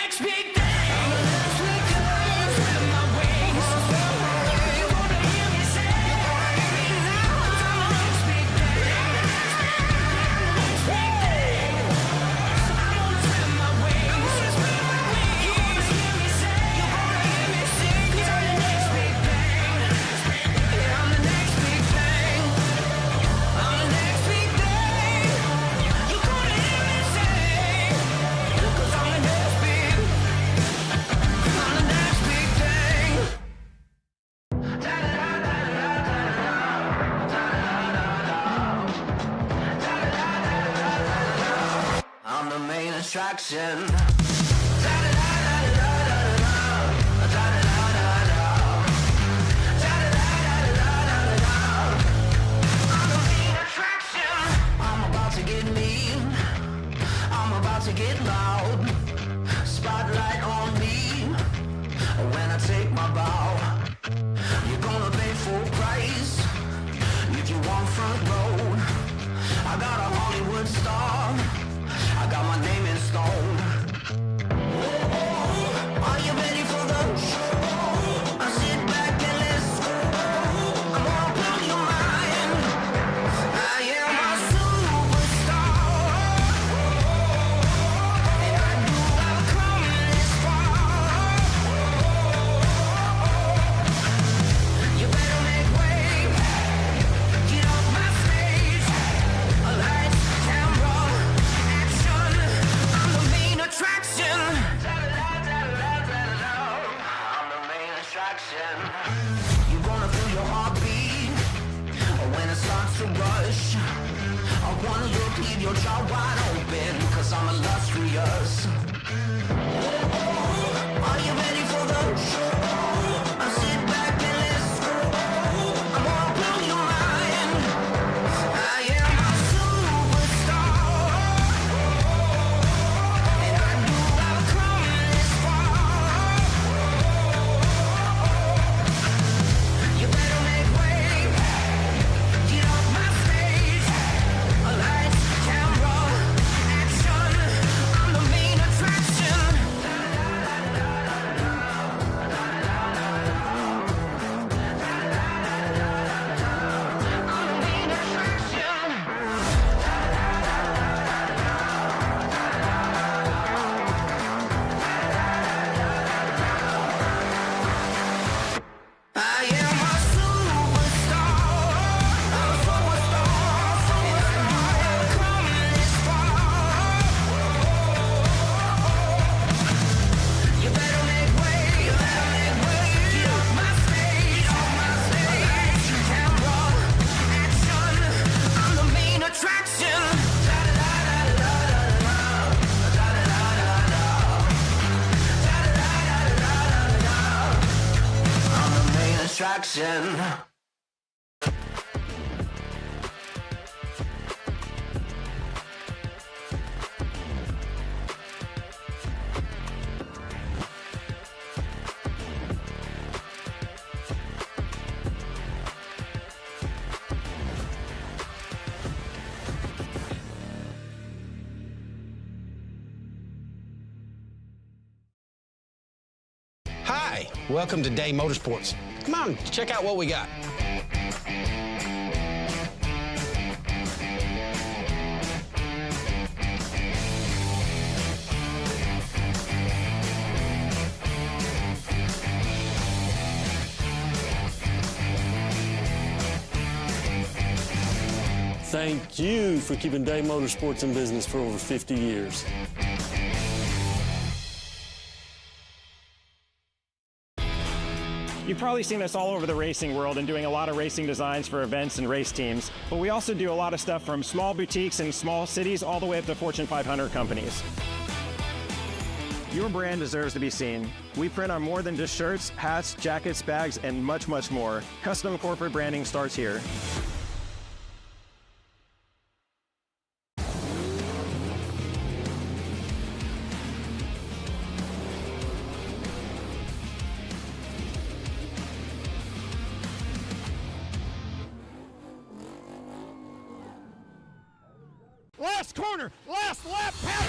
next big thing. I'm the next big thing. Spread my wings. You wanna hear me say? You wanna hear me now? 'Cause I'm the next big thing. I'm the next big thing. I'm gonna spread my wings. You wanna hear me say? You wanna hear me sing? 'Cause I'm the next big thing. Yeah, I'm the next big thing. I'm the next big thing. You gonna hear me say? 'Cause I'm the next big. I'm the next big thing. I'm the main attraction. I'm about to get mean. I'm about to get loud. Spotlight on me when I take my bow. You're gonna pay full price if you want front row. I got a Hollywood star. I got my name in stone. Are you ready for the show? I sit back and let's go. I'm gonna blow your mind. I am a superstar, and I knew I'd come this far. You better make way. Get off my stage. Lights, camera, action. I'm the main attraction. I'm the main attraction. You're gonna feel your heartbeat when it starts to rush. I wanna look, leave your jaw wide open, 'cause I'm illustrious. Are you ready for the show? I sit back and let's go. I'm gonna blow your mind. I am a superstar, and I knew I'd come this far. You better make way. Get off my stage. Lights, camera, action. I'm the main attraction. I'm the main attraction. I am a superstar. I'm a superstar. And I knew I'd come this far. You better make way. You better make way. Get off my stage. Off my stage. Camera, action. I'm the main attraction. I'm the main attraction. Hi, welcome to Day Motorsports. Come on, check out what we got. Thank you for keeping Day Motorsports in business for over 50 years. You've probably seen us all over the racing world and doing a lot of racing designs for events and race teams, but we also do a lot of stuff from small boutiques in small cities all the way up to Fortune 500 companies. Your brand deserves to be seen. We print on more than just shirts, hats, jackets, bags, and much, much more. Custom corporate branding starts here. Last corner, last lap, Pat.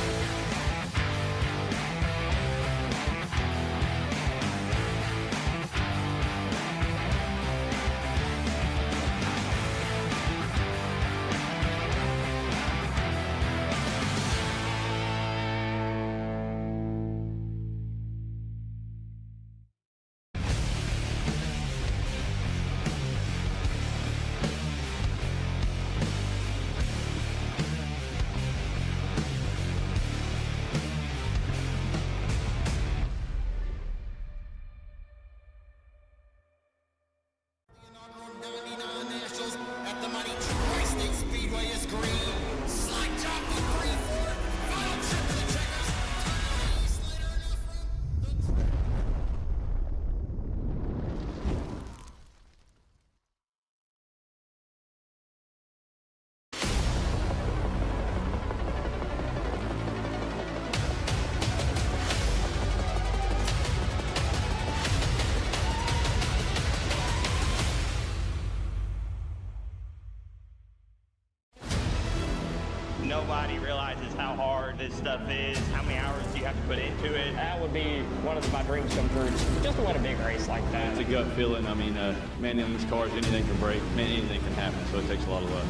stuff is, how many hours do you have to put into it. That would be one of my dreams come true, just to win a big race like that. It's a gut feeling. I mean, man, in these cars, anything can break, man, anything can happen, so it takes a lot of luck.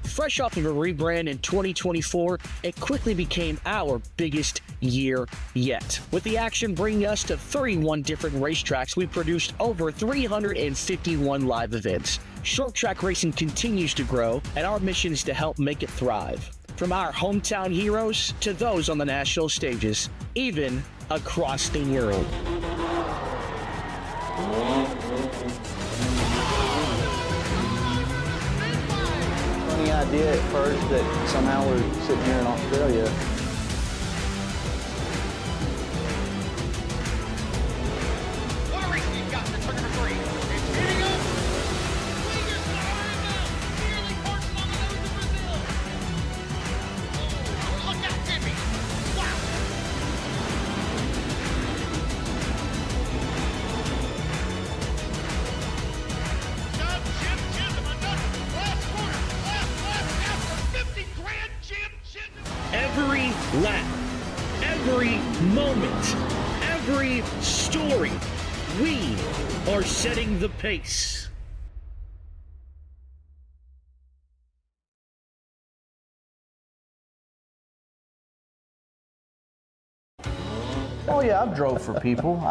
Fresh off of a rebrand in 2024, it quickly became our biggest year yet. With the action bringing us to 31 different racetracks, we produced over 351 live events. Short track racing continues to grow, and our mission is to help make it thrive. From our hometown heroes to those on the national stages, even across the world. Funny idea at first that somehow we're sitting here in Australia. Every lap, every moment, every story, we are setting the pace. Oh yeah, I've drove for people.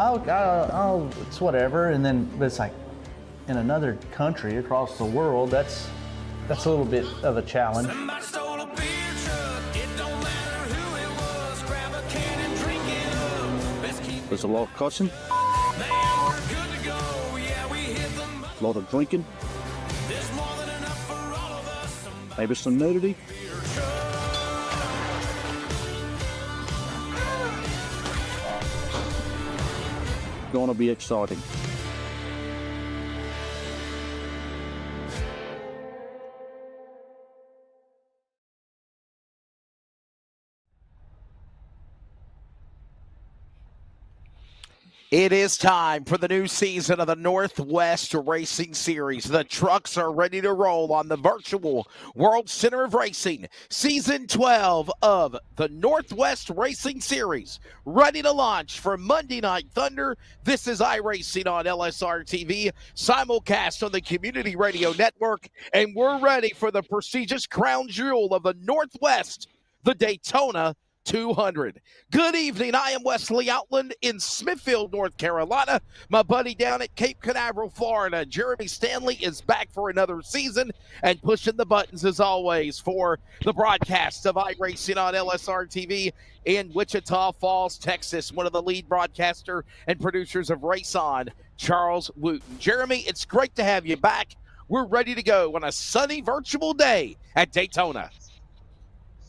It's whatever. And then, but it's like in another country across the world. That's a little bit of a challenge. Somebody stole a beer truck. It don't matter who it was. Grab a can and drink it up. Let's keep There's a lot of cussing, man, we're good to go. Yeah, we hit them. a lot of drinking, There's more than enough for all of us. maybe some nudity. Gonna be exciting. It is time for the new season of the Northwest Racing Series. The trucks are ready to roll on the virtual World Center of Racing. Season 12 of the Northwest Racing Series. Ready to launch for Monday Night Thunder. This is iRacing on LSRTV, simulcast on the Community Radio Network, and we're ready for the prestigious crown jewel of the Northwest, the Daytona 200. Good evening. I am Wesley Outland in Smithfield, North Carolina. My buddy down at Cape Canaveral, Florida, Jeremy Stanley, is back for another season and pushing the buttons as always for the broadcast of iRacing on LSRTV in Wichita Falls, Texas. One of the lead broadcaster and producers of Race On, Charles Wooten. Jeremy, it's great to have you back. We're ready to go on a sunny virtual day at Daytona.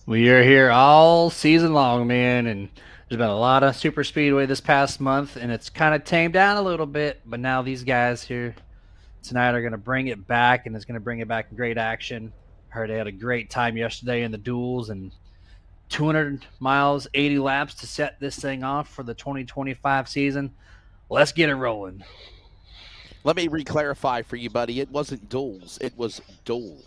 We are here all season long, man, and there's been a lot of super speedway this past month, and it's kind of tamed down a little bit, but now these guys here tonight are going to bring it back, and it's going to bring it back in great action. I heard they had a great time yesterday in the duels, and 200 miles, 80 laps to set this thing off for the 2025 season. Let's get it rolling. Let me re-clarify for you, buddy. It wasn't duels. It was duel.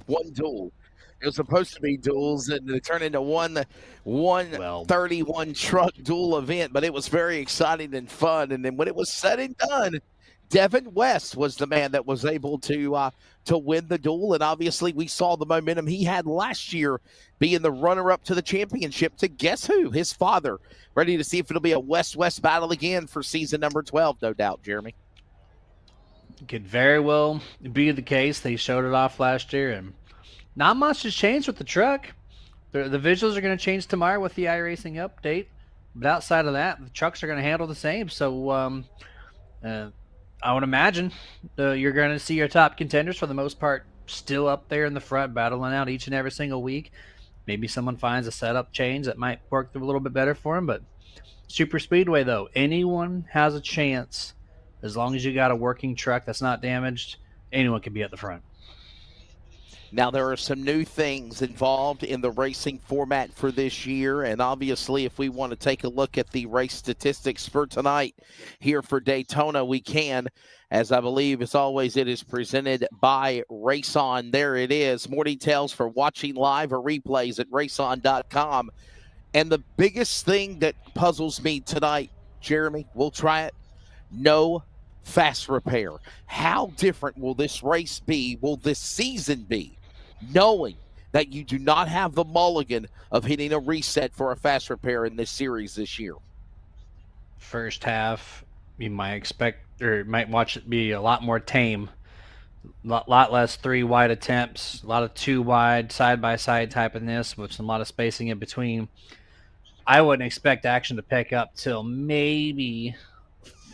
One duel. It was supposed to be duels, and it turned into one 31 truck duel event, but it was very exciting and fun. And then when it was said and done, Devin West was the man that was able to win the duel, and obviously we saw the momentum he had last year being the runner-up to the championship to guess who? His father. Ready to see if it'll be a West-West battle again for season number 12, no doubt, Jeremy. Could very well be the case. They showed it off last year, and not much has changed with the truck. The visuals are going to change tomorrow with the iRacing update. But outside of that, the trucks are going to handle the same. So I would imagine you're going to see your top contenders for the most part still up there in the front, battling out each and every single week. Maybe someone finds a setup change that might work a little bit better for them. But super speedway, though, anyone has a chance. As long as you got a working truck that's not damaged, anyone can be at the front. Now, there are some new things involved in the racing format for this year, and obviously, if we want to take a look at the race statistics for tonight here for Daytona, we can, as I believe, as always, it is presented by Race On. There it is. More details for watching live or replays at raceon.com. And the biggest thing that puzzles me tonight, Jeremy, we'll try it, no fast repair. How different will this race be, will this season be, knowing that you do not have the mulligan of hitting a reset for a fast repair in this series this year? First half, you might expect or might watch it be a lot more tame. Lot less 3 wide attempts, a lot of 2 wide side by side type of this with a lot of spacing in between. I wouldn't expect action to pick up till maybe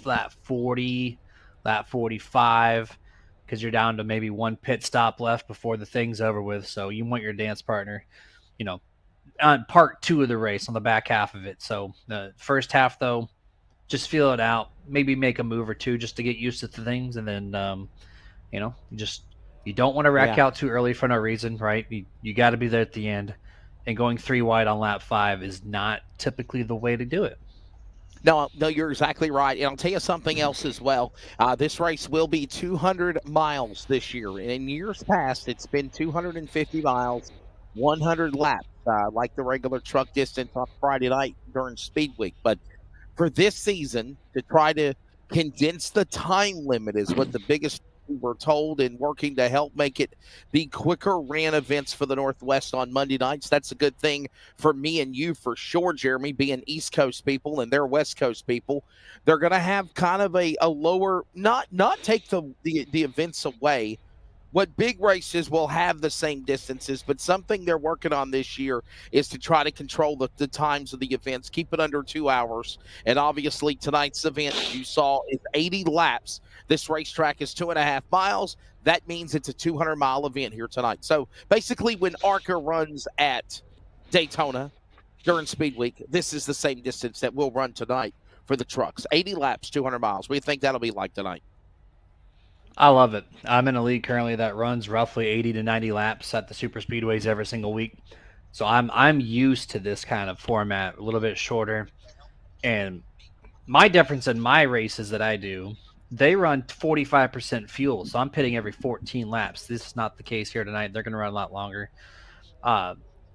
lap 40, lap 45, because you're down to maybe 1 pit stop left before the thing's over with. So you want your dance partner, on part 2 of the race on the back half of it. So the first half, though, just feel it out. Maybe make a move or two just to get used to the things, and then you don't want to wreck out too early for no reason, right? You got to be there at the end, and going 3 wide on lap 5 is not typically the way to do it. No, you're exactly right. And I'll tell you something else as well. This race will be 200 miles this year. And in years past, it's been 250 miles, 100 laps, like the regular truck distance on Friday night during Speed Week. But for this season, to try to condense the time limit is what the biggest we're told, and working to help make it be quicker ran events for the Northwest on Monday nights. That's a good thing for me and you for sure, Jeremy, being East Coast people and they're West Coast people. They're going to have kind of a lower, not take the events away. What big races will have the same distances, but something they're working on this year is to try to control the times of the events, keep it under 2 hours. And obviously tonight's event, as you saw, is 80 laps. This racetrack is 2.5 miles. That means it's a 200-mile event here tonight. So basically when ARCA runs at Daytona during Speed Week, this is the same distance that we'll run tonight for the trucks. 80 laps, 200 miles. What do you think that'll be like tonight? I love it. I'm in a league currently that runs roughly 80 to 90 laps at the super speedways every single week. So I'm used to this kind of format, a little bit shorter. And my difference in my races that I do, they run 45% fuel. So I'm pitting every 14 laps. This is not the case here tonight. They're going to run a lot longer.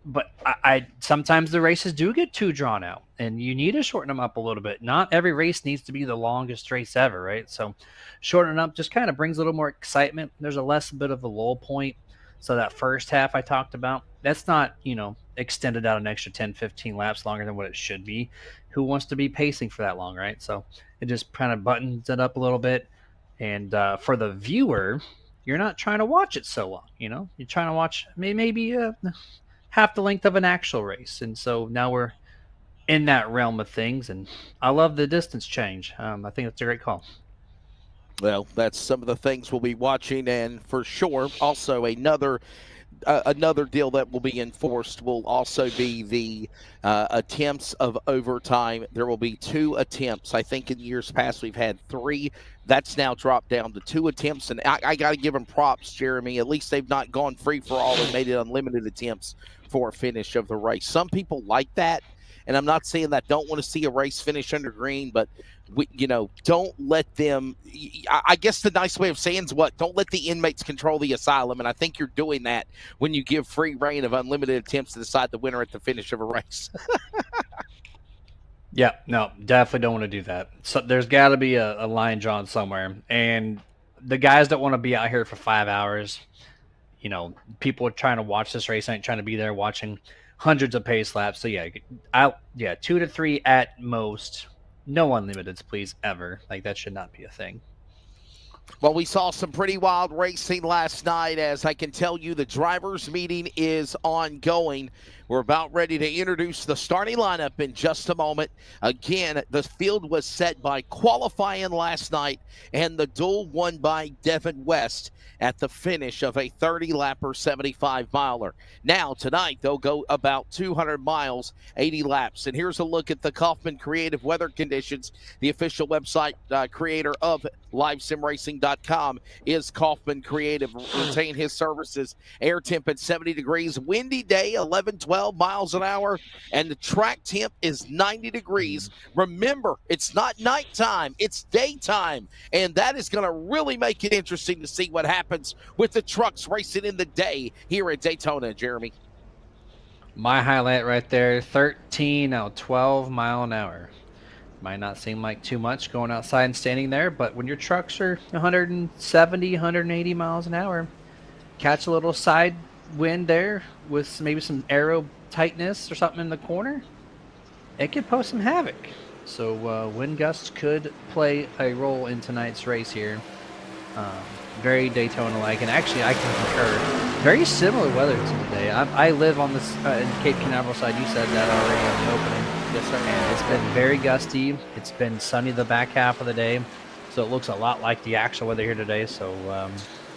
But I sometimes the races do get too drawn out, and you need to shorten them up a little bit. Not every race needs to be the longest race ever, right? So shortening up just kind of brings a little more excitement. There's a less bit of a lull point. So that first half I talked about, that's not, extended out an extra 10, 15 laps longer than what it should be. Who wants to be pacing for that long, right? So it just kind of buttons it up a little bit. And for the viewer, you're not trying to watch it so long, You're trying to watch maybe half the length of an actual race. And so now we're in that realm of things, and I love the distance change. I think that's a great call. Well, that's some of the things we'll be watching, and for sure, also another deal that will be enforced will also be the attempts of overtime. There will be 2 attempts. I think in years past we've had 3. That's now dropped down to 2 attempts, and I got to give them props, Jeremy. At least they've not gone free for all and made it unlimited attempts for a finish of the race. Some people like that, and I'm not saying that don't want to see a race finish under green, but don't let them. I guess the nice way of saying is don't let the inmates control the asylum, and I think you're doing that when you give free reign of unlimited attempts to decide the winner at the finish of a race. Yeah, no, definitely don't want to do that. So there's got to be a line drawn somewhere, and the guys that want to be out here for 5 hours, people are trying to watch this race, ain't trying to be there watching hundreds of pace laps. So yeah, 2 to 3 at most. No unlimiteds, please, ever. Like, that should not be a thing. Well, we saw some pretty wild racing last night. As I can tell you, the drivers' meeting is ongoing. We're about ready to introduce the starting lineup in just a moment. Again, the field was set by qualifying last night, and the duel won by Devin West at the finish of a 30-lapper 75-miler. Now, tonight, they'll go about 200 miles, 80 laps. And here's a look at the Kaufman Creative weather conditions. The official website creator of LiveSimRacing.com is Kaufman Creative. Retain his services. Air temp at 70 degrees, windy day, 11, 12 miles an hour, and the track temp is 90 degrees. Remember, it's not nighttime, it's daytime, and that is going to really make it interesting to see what happens with the trucks racing in the day here at Daytona, Jeremy. My highlight right there, 13 out 12 mile an hour. Might not seem like too much going outside and standing there, but when your trucks are 170, 180 miles an hour, catch a little side wind there with maybe some aero tightness or something in the corner, it could pose some havoc. So wind gusts could play a role in tonight's race here. Very Daytona-like, and actually I can concur. Very similar weather to today. I live on this in Cape Canaveral side. You said that already on the opening. Yes, sir. And it's been very gusty. It's been sunny the back half of the day, so it looks a lot like the actual weather here today. So,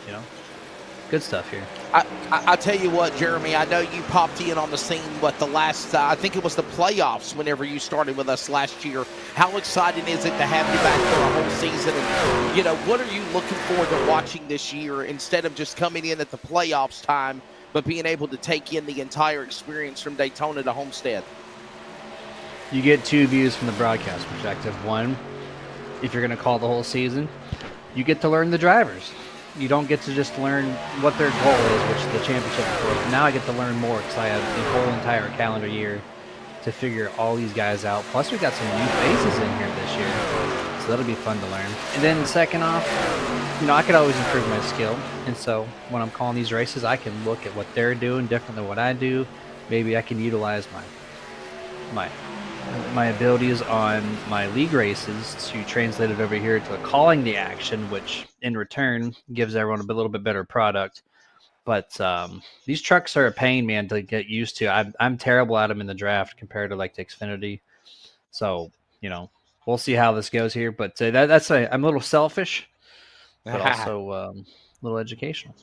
you know, good stuff here. I tell you what, Jeremy, I know you popped in on the scene, the last, I think it was the playoffs whenever you started with us last year. How exciting is it to have you back for a whole season? And, you know, what are you looking forward to watching this year instead of just coming in at the playoffs time, but being able to take in the entire experience from Daytona to Homestead? You get two views from the broadcast perspective. One, if you're going to call the whole season, you get to learn the drivers. You don't get to just learn what their goal is, which is the championship. Now I get to learn more because I have the whole entire calendar year to figure all these guys out. Plus, we got some new faces in here this year, so that'll be fun to learn. And then second off, you know, I could always improve my skill. And so when I'm calling these races, I can look at what they're doing different than what I do. Maybe I can utilize my abilities on my league races to translate it over here to calling the action, which in return gives everyone a little bit better product. But these trucks are a pain, man, to get used to. I'm terrible at them in the draft compared to like the Xfinity. So, you know, we'll see how this goes here. But I'm a little selfish, but also a little educational.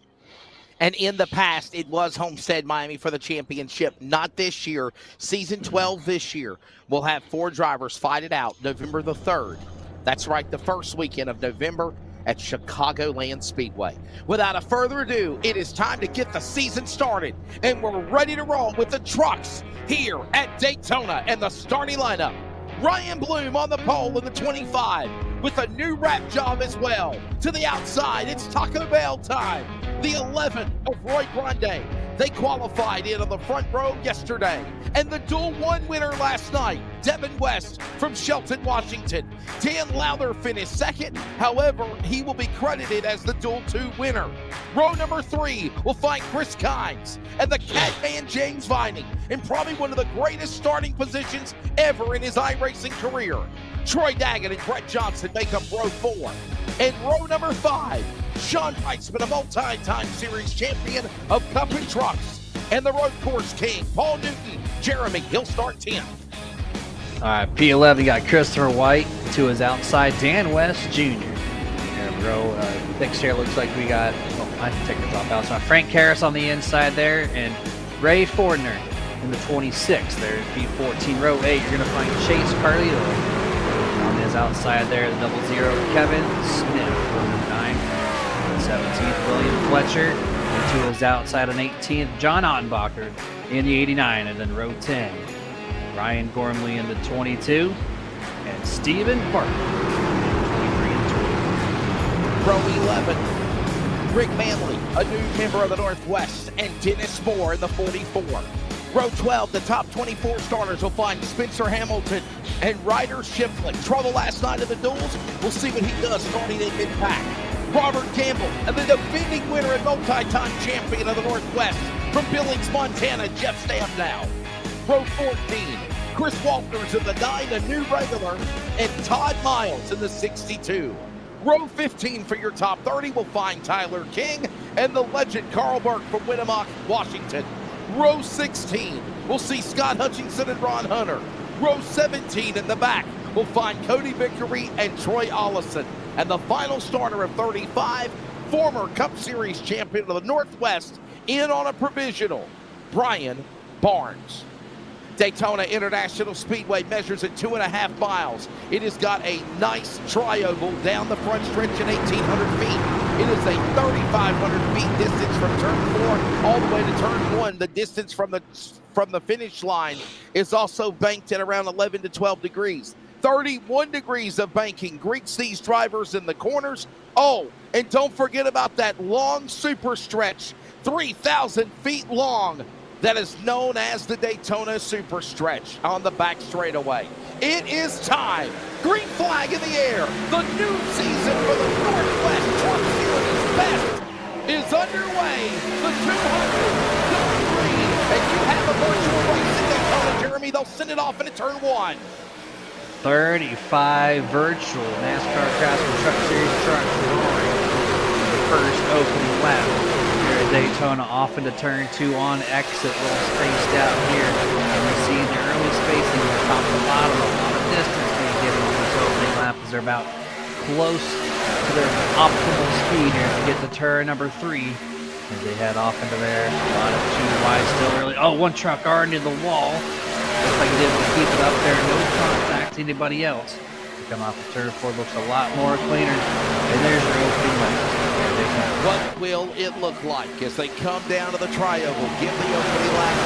And in the past, it was Homestead Miami for the championship. Not this year. Season 12 this year. We'll have 4 drivers fight it out November the 3rd. That's right, the first weekend of November at Chicagoland Speedway. Without a further ado, it is time to get the season started. And we're ready to roll with the trucks here at Daytona and the starting lineup. Ryan Bloom on the pole in the 25 with a new wrap job as well. To the outside, it's Taco Bell time. The 11 of Roy Grande. They qualified in on the front row yesterday. And the Duel 1 winner last night, Devin West from Shelton, Washington. Dan Lowther finished second. However, he will be credited as the Duel 2 winner. Row number 3 will find Chris Kynes and the Catman James Vining in probably one of the greatest starting positions ever in his iRacing career. Troy Daggett and Brett Johnson make up row 4. And row number 5, Sean Reisman, a multi-time series champion of Cup and Trucks. And the road course king, Paul Newton. Jeremy, he'll start 10th. All right, P11 got Christopher White. To his outside, Dan West Jr. And row 6 here looks like we got, I have to take the top out. So Frank Karras on the inside there, and Ray Fordner in the 26. There's P14. Row 8, you're going to find Chase Carlito. On his outside there, the 00, Kevin Smith. 9. 17th, William Fletcher. And to his outside on 18th, John Ottenbacher in the 89. And then row 10, Ryan Gormley in the 22. And Stephen Parker in 23 and 20. Row 11, Rick Manley, a new member of the Northwest, and Dennis Moore in the 44. Row 12, the top 24 starters will find Spencer Hamilton and Ryder Shiflett. Trouble last night of the duels. We'll see what he does starting in mid-pack. Robert Campbell, and the defending winner and multi-time champion of the Northwest from Billings, Montana, Jeff Stamdow. Row 14, Chris Walters in the 9, a new regular, and Todd Miles in the 62. Row 15 for your top 30 will find Tyler King and the legend Carl Burke from Winnemucca, Washington. Row 16, we'll see Scott Hutchinson and Ron Hunter. Row 17 in the back, we'll find Cody Vickery and Troy Ollison. And the final starter of 35, former Cup Series champion of the Northwest, in on a provisional, Brian Barnes. Daytona International Speedway measures at 2.5 miles. It has got a nice tri-oval down the front stretch at 1,800 feet. It is a 3,500 feet distance from turn 4 all the way to turn 1. The distance from the finish line is also banked at around 11 to 12 degrees. 31 degrees of banking greets these drivers in the corners. Oh, and don't forget about that long super stretch, 3,000 feet long, that is known as the Daytona Super Stretch on the back straightaway. It is time. Green flag in the air. The new season for the Northwest Truck Series Best is underway. The 200 green. And you have a virtual race in Daytona, Jeremy. They'll send it off into turn 1. 35 virtual NASCAR Craftsman Truck Series trucks roaring the first opening lap. Daytona off into turn 2 on exit, a little spaced out here. And we see the early spacing from top to bottom, a lot of distance being given on this opening lap as they're about close to their optimal speed here to get to turn number 3 as they head off into there. A lot of 2 wide still early. Oh, one truck already in the wall. Looks like he's able to keep it up there, no contact to anybody else. Come off the turn 4, looks a lot more cleaner. And there's your opening lap. What will it look like as they come down to the tri-oval, give the opening lap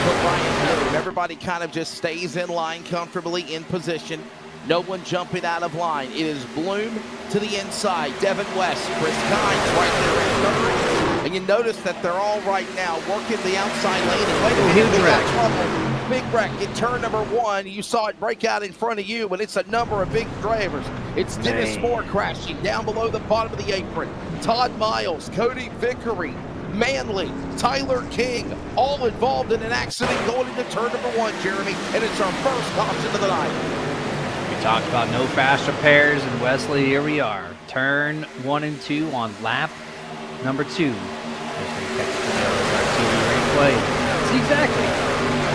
for Brian Bloom? Everybody kind of just stays in line comfortably in position. No one jumping out of line. It is Bloom to the inside. Devin West, Chris Kynes right there in third. And you notice that they're all right now working the outside lane. And wait a minute, we got trouble. Big wreck in turn number 1. You saw it break out in front of you, but it's a number of big drivers. It's Dennis Moore crashing down below the bottom of the apron. Todd Miles, Cody Vickery, Manley, Tyler King, all involved in an accident going into turn number 1, Jeremy, and it's our first caution of the night. We talked about no fast repairs, and Wesley, here we are. Turn 1 and 2 on lap number 2. As we catch the LSRTV replay. See exactly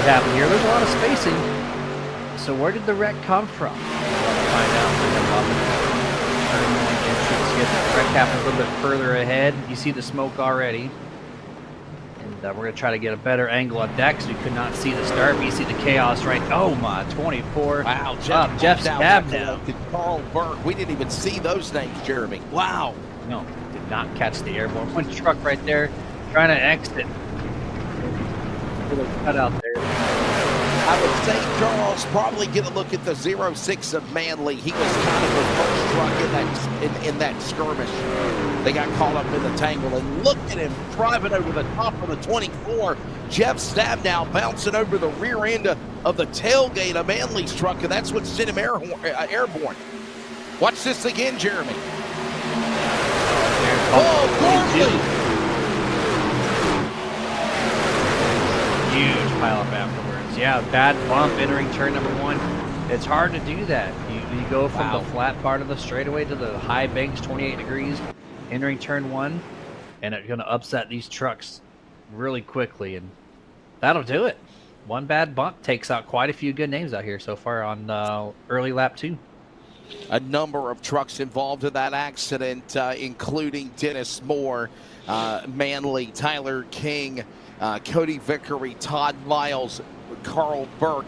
what happened here. There's a lot of spacing. So where did the wreck come from? We'll find out. The wreck happened a little bit further ahead. You see the smoke already. And we're going to try to get a better angle on that because we could not see the start. But you see the chaos right. Oh my, 24. Wow, Jeff Stabnow. Carl Burke. We didn't even see those names, Jeremy. Wow. No, did not catch the airborne. One truck right there trying to exit. Cut out there. I would say Charles probably get a look at the 06 of Manley. He was kind of the first truck in that skirmish. They got caught up in the tangle, and look at him driving over the top of the 24. Jeff Stabnow bouncing over the rear end of the tailgate of Manley's truck, and that's what sent him airborne. Watch this again, Jeremy. Oh, Gormley! Huge pileup afterwards. Yeah, bad bump entering turn number 1. It's hard to do that. You go from the flat part of the straightaway to the high banks, 28 degrees, entering turn 1, and it's going to upset these trucks really quickly, and that'll do it. One bad bump takes out quite a few good names out here so far on early lap 2. A number of trucks involved in that accident, including Dennis Moore, Manley, Tyler King, Cody Vickery, Todd Miles, Carl Burke,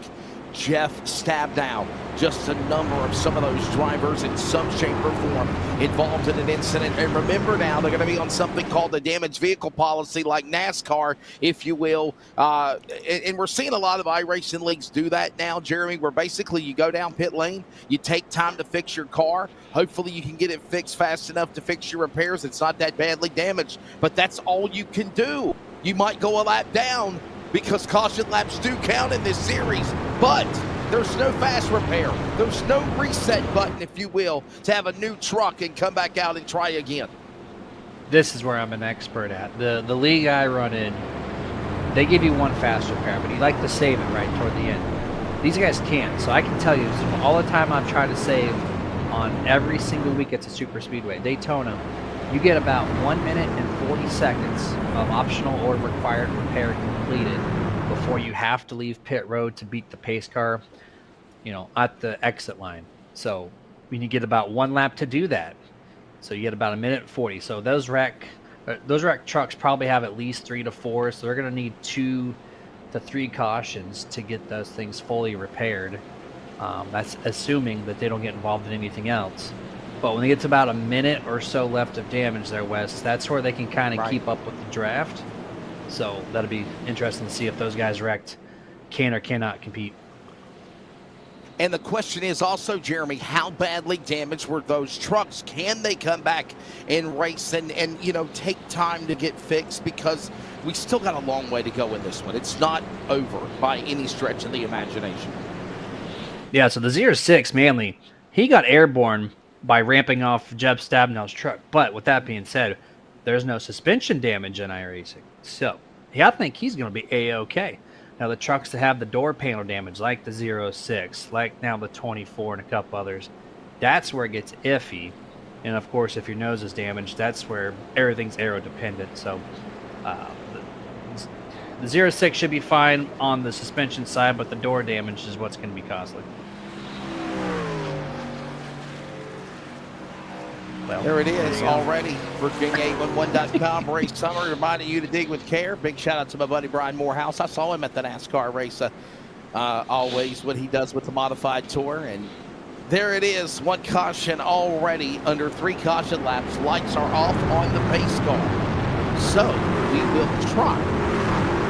Jeff Stabnow. Just a number of some of those drivers in some shape or form involved in an incident. And remember now, they're going to be on something called the damaged vehicle policy, like NASCAR, if you will. And we're seeing a lot of iRacing leagues do that now, Jeremy, where basically you go down pit lane, you take time to fix your car. Hopefully you can get it fixed fast enough to fix your repairs. It's not that badly damaged, but that's all you can do. You might go a lap down because caution laps do count in this series, but there's no fast repair. There's no reset button, if you will, to have a new truck and come back out and try again. This is where I'm an expert at. The league I run in, they give you one fast repair, but you like to save it right toward the end. These guys can't, so I can tell you, all the time I've tried to save on every single week at the super speedway, Daytona, you get about 1 minute and 40 seconds of optional or required repair completed before you have to leave pit road to beat the pace car, at the exit line. So you get about 1 lap to do that. So you get about 1:40. So those wreck trucks probably have at least 3 to 4. So they're going to need 2 to 3 cautions to get those things fully repaired. That's assuming that they don't get involved in anything else. But when they get to about a minute or so left of damage there, Wes, that's where they can kind of keep up with the draft. So that'll be interesting to see if those guys wrecked can or cannot compete. And the question is also, Jeremy, how badly damaged were those trucks? Can they come back and race and take time to get fixed? Because we still got a long way to go in this one. It's not over by any stretch of the imagination. Yeah, so the 06 Manley, he got airborne by ramping off Jeb Stabnow's truck. But with that being said, there's no suspension damage in iRacing. So I think he's going to be A-OK. Now, the trucks that have the door panel damage, like the 06, like now the 24 and a couple others, that's where it gets iffy. And, of course, if your nose is damaged, that's where everything's aero-dependent. So the 06 should be fine on the suspension side, but the door damage is what's going to be costly. Well, there it is already. Virginia811.com race summer, reminding you to dig with care. Big shout out to my buddy Brian Morehouse. I saw him at the NASCAR race always, what he does with the modified tour. And there it is, 1 caution already under 3 caution laps. Lights are off on the pace car. So we will try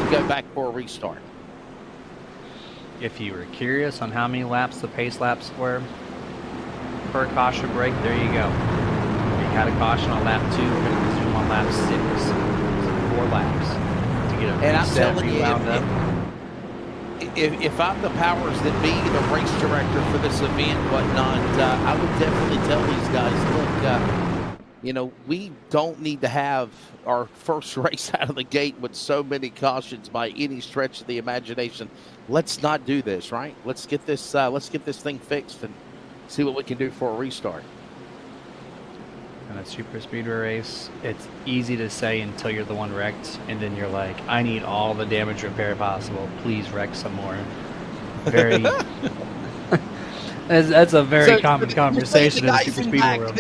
to go back for a restart. If you were curious on how many laps the pace laps were per caution break, there you go. Had a caution on lap 2. We're going to resume on lap 6. So 4 laps to get a and reset, I'm telling rewound up. If I'm the powers that be, the race director for this event, whatnot, I would definitely tell these guys, look, we don't need to have our first race out of the gate with so many cautions by any stretch of the imagination. Let's not do this, right? Let's get this thing fixed and see what we can do for a restart. In a super speedway race, it's easy to say until you're the one wrecked, and then you're like, I need all the damage repair possible. Please wreck some more. Very. That's a very common conversation in the super speedway world.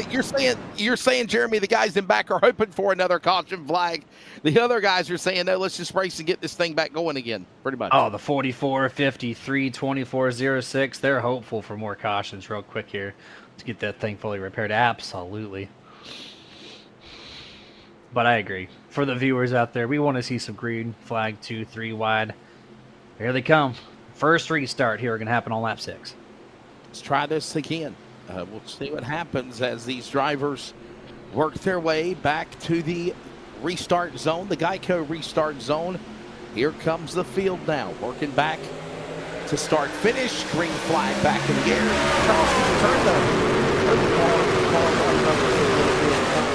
You're saying, Jeremy, the guys in back are hoping for another caution flag. The other guys are saying, no, let's just race and get this thing back going again, pretty much. Oh, the 44, 53, 24, 06, they're hopeful for more cautions real quick here to get that thing fully repaired. Absolutely. But I agree. For the viewers out there, we want to see some green flag 2, 3 wide. Here they come. First restart here going to happen on lap 6. Let's try this again. We'll see what happens as these drivers work their way back to the restart zone, the Geico restart zone. Here comes the field now, working back to start finish. Green flag back in the air. Charles, turn the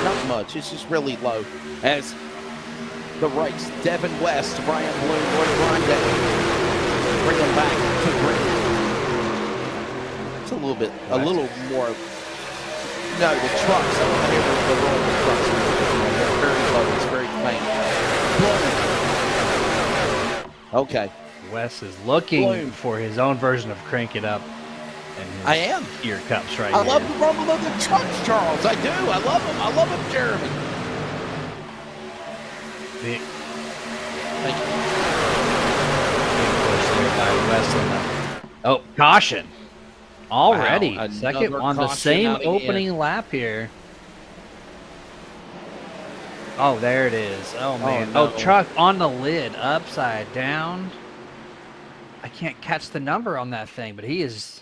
not much. It's just really low as the race. Devin West, Brian Bloom, Roy Grande bring them back to green. It's a little more. No, the trucks. The rolling trucks are very low. It's very faint. Okay. Wes is looking for his own version of Crank It Up. I am. Ear cups right I here. love the rumble of the trucks, Charles. I do. I love them. I love them, Jeremy. Big. Thank you. Oh, caution. Already. Wow, second on the same opening lap here. Oh, there it is. Oh, man. no. Oh, truck on the lid, upside down. I can't catch the number on that thing, but he is...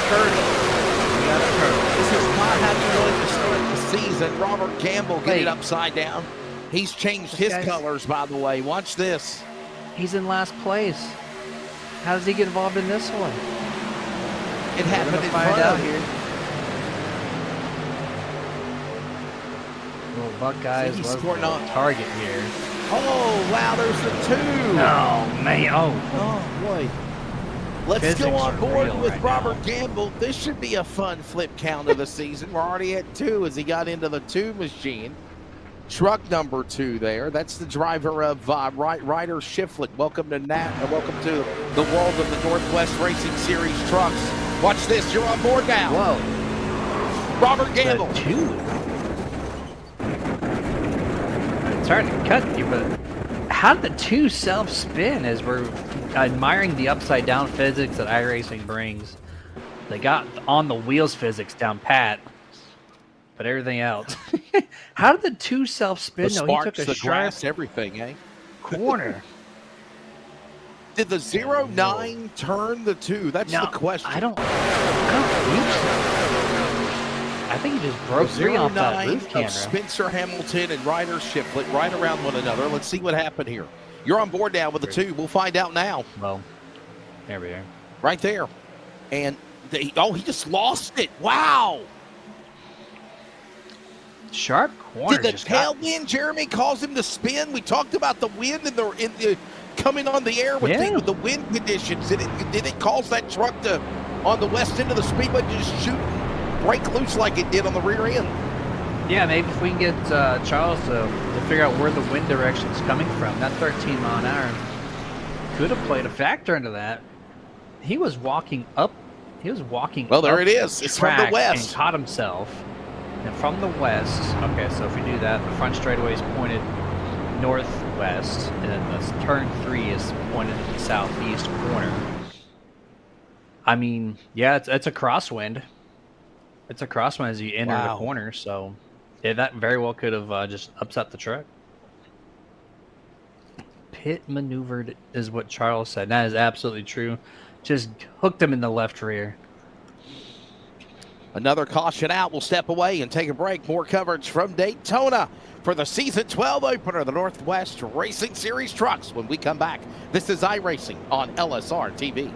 This is not how you really start the season. Robert Campbell getting upside down. He's changed his colors, by the way. Watch this. He's in last place. How does he get involved in this one? It happened in front of here. Little Buckeyes He's was scoring the on target here. Oh, wow, there's the 2. Oh, man. Oh, boy. Let's Physics go on board real with right Robert now. Gamble. This should be a fun flip count of the season. We're already at 2 as he got into the 2 machine. truck number 2 there. That's the driver of Ryder Shiflett. Welcome to welcome to the world of the Northwest Racing Series trucks. Watch this. You're on board now. Whoa. Robert Gamble. It's hard to cut you, but how did the 2 self-spin as we're admiring the upside-down physics that iRacing brings? They got on the wheels physics down pat, but everything else. How did the 2 self-spin? The No, he sparks, took a the sharp grass, everything, eh? corner. Did the 0-9 turn the 2? That's the question. I don't think so. I think he just broke 3 off that roof camera. Of Spencer Hamilton and Ryder Shiflett right around one another. Let's see what happened here. You're on board now with the 2. We'll find out now. Well, there we are. Right there. And he just lost it. Wow. Sharp corner. Did the tailwind, Jeremy, cause him to spin? We talked about the wind in the coming on the air with the wind conditions. Did it cause that truck to, on the west end of the speedway, just break loose like it did on the rear end? Yeah, maybe if we can get Charles to figure out where the wind direction is coming from. That 13 mile an hour could have played a factor into that. He was walking up. He was walking. Well, there up it is. It's from the west. And caught himself. And from the west. Okay, so if we do that, the front straightaway is pointed northwest, and then the turn 3 is pointed to the southeast corner. I mean, yeah, it's a crosswind. It's a crosswind as you enter the corner, so yeah, that very well could have just upset the truck. Pit maneuvered is what Charles said. That is absolutely true. Just hooked him in the left rear. Another caution out. We'll step away and take a break. More coverage from Daytona for the Season 12 opener of the Northwest Racing Series trucks when we come back. This is iRacing on LSRTV.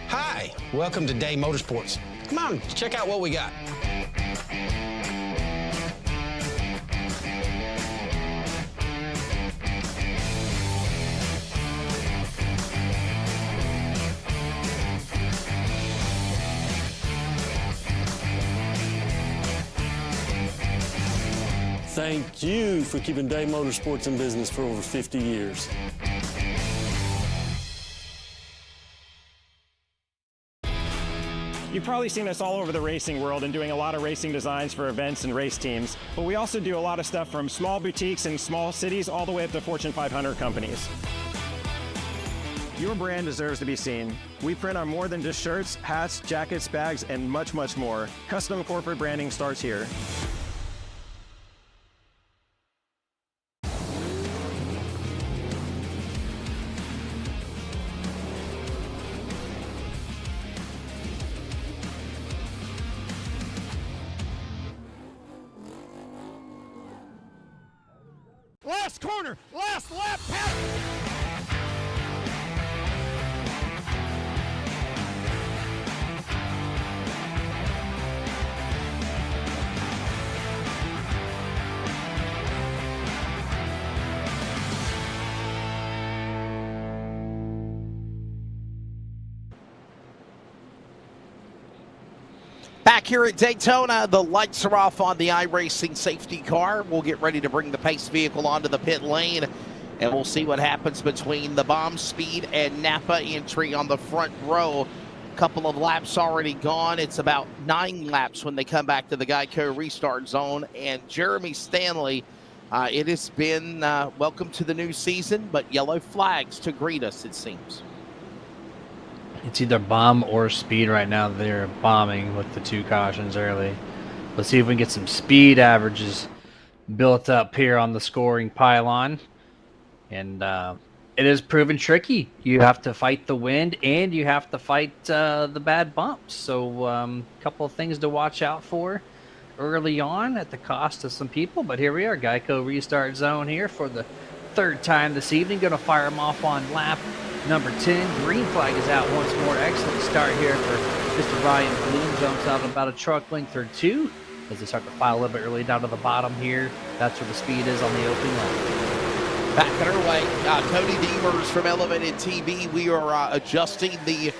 Hi, welcome to Day Motorsports. Come on, check out what we got. Thank you for keeping Day Motorsports in business for over 50 years. You've probably seen us all over the racing world and doing a lot of racing designs for events and race teams, but we also do a lot of stuff from small boutiques in small cities all the way up to Fortune 500 companies. Your brand deserves to be seen. We print on more than just shirts, hats, jackets, bags, and much, much more. Custom corporate branding starts here. Last corner, last lap, Pat. Back here at Daytona, the lights are off on the iRacing safety car. We'll get ready to bring the pace vehicle onto the pit lane, and we'll see what happens between the Bomb Speed and Napa entry on the front row. Couple of laps already gone. It's about 9 laps when they come back to the Geico restart zone. And Jeremy Stanley, it has been welcome to the new season, but yellow flags to greet us, it seems. It's either bomb or speed right now. They're bombing with the 2 cautions early. Let's see if we can get some speed averages built up here on the scoring pylon. And it is proven tricky. You have to fight the wind and you have to fight the bad bumps. So a couple of things to watch out for early on at the cost of some people. But here we are, Geico restart zone here for the third time this evening. Going to fire him off on lap number 10. Green flag is out once more. Excellent start here for Mr. Ryan Bloom. Jumps out about a truck length or two as they start to file a little bit early down to the bottom here. That's where the speed is on the opening lap. Back at our way, Cody Demers from Elevated TV. We are adjusting the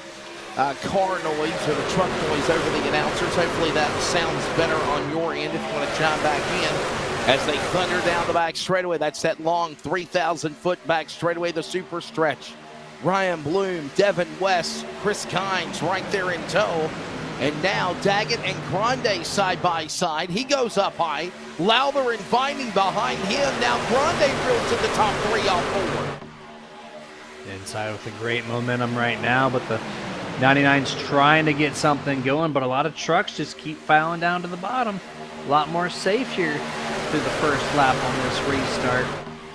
car noise or the truck noise over the announcers. Hopefully that sounds better on your end if you want to chime back in as they thunder down the back straightaway. That's that long 3,000-foot back straightaway, the super stretch. Ryan Bloom, Devin West, Chris Kynes right there in tow. And now Daggett and Grande side by side. He goes up high. Lowther and Vining behind him. Now Grande drills to the top three off forward. Inside with a great momentum right now, but the 99's trying to get something going, but a lot of trucks just keep filing down to the bottom. A lot more safe here through the first lap on this restart.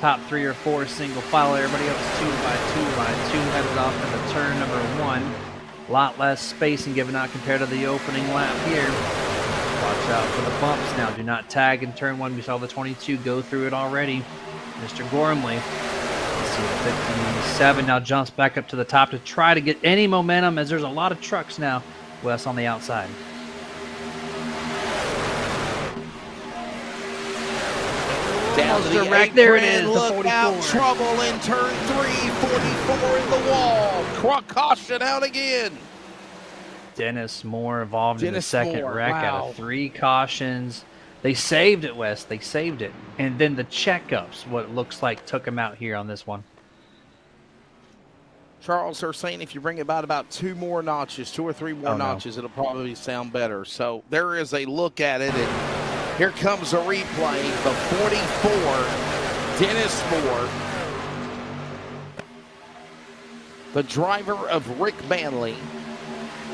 Top 3 or 4 single file. Everybody else 2 by 2 headed off into turn number 1. A lot less spacing given out compared to the opening lap here. Watch out for the bumps now. Do not tag in turn 1. We saw the 22 go through it already. Mr. Gormley. Let's see, the 57 now jumps back up to the top to try to get any momentum as there's a lot of trucks now. Wes on the outside. Down to the direct. There it is, the Look 44. out, trouble in turn 3, 44 in the wall. Truck caution out again. Dennis Moore involved in the second Moore, wreck out of 3 cautions. They saved it, Wes. They saved it. And then the checkups, what it looks like, took him out here on this one. Charles, they're saying if you bring about 2 more notches, 2 or 3 more notches, it'll probably sound better. So there is a look at it, and here comes a replay. The 44, Dennis Moore, the driver of Rick Manley,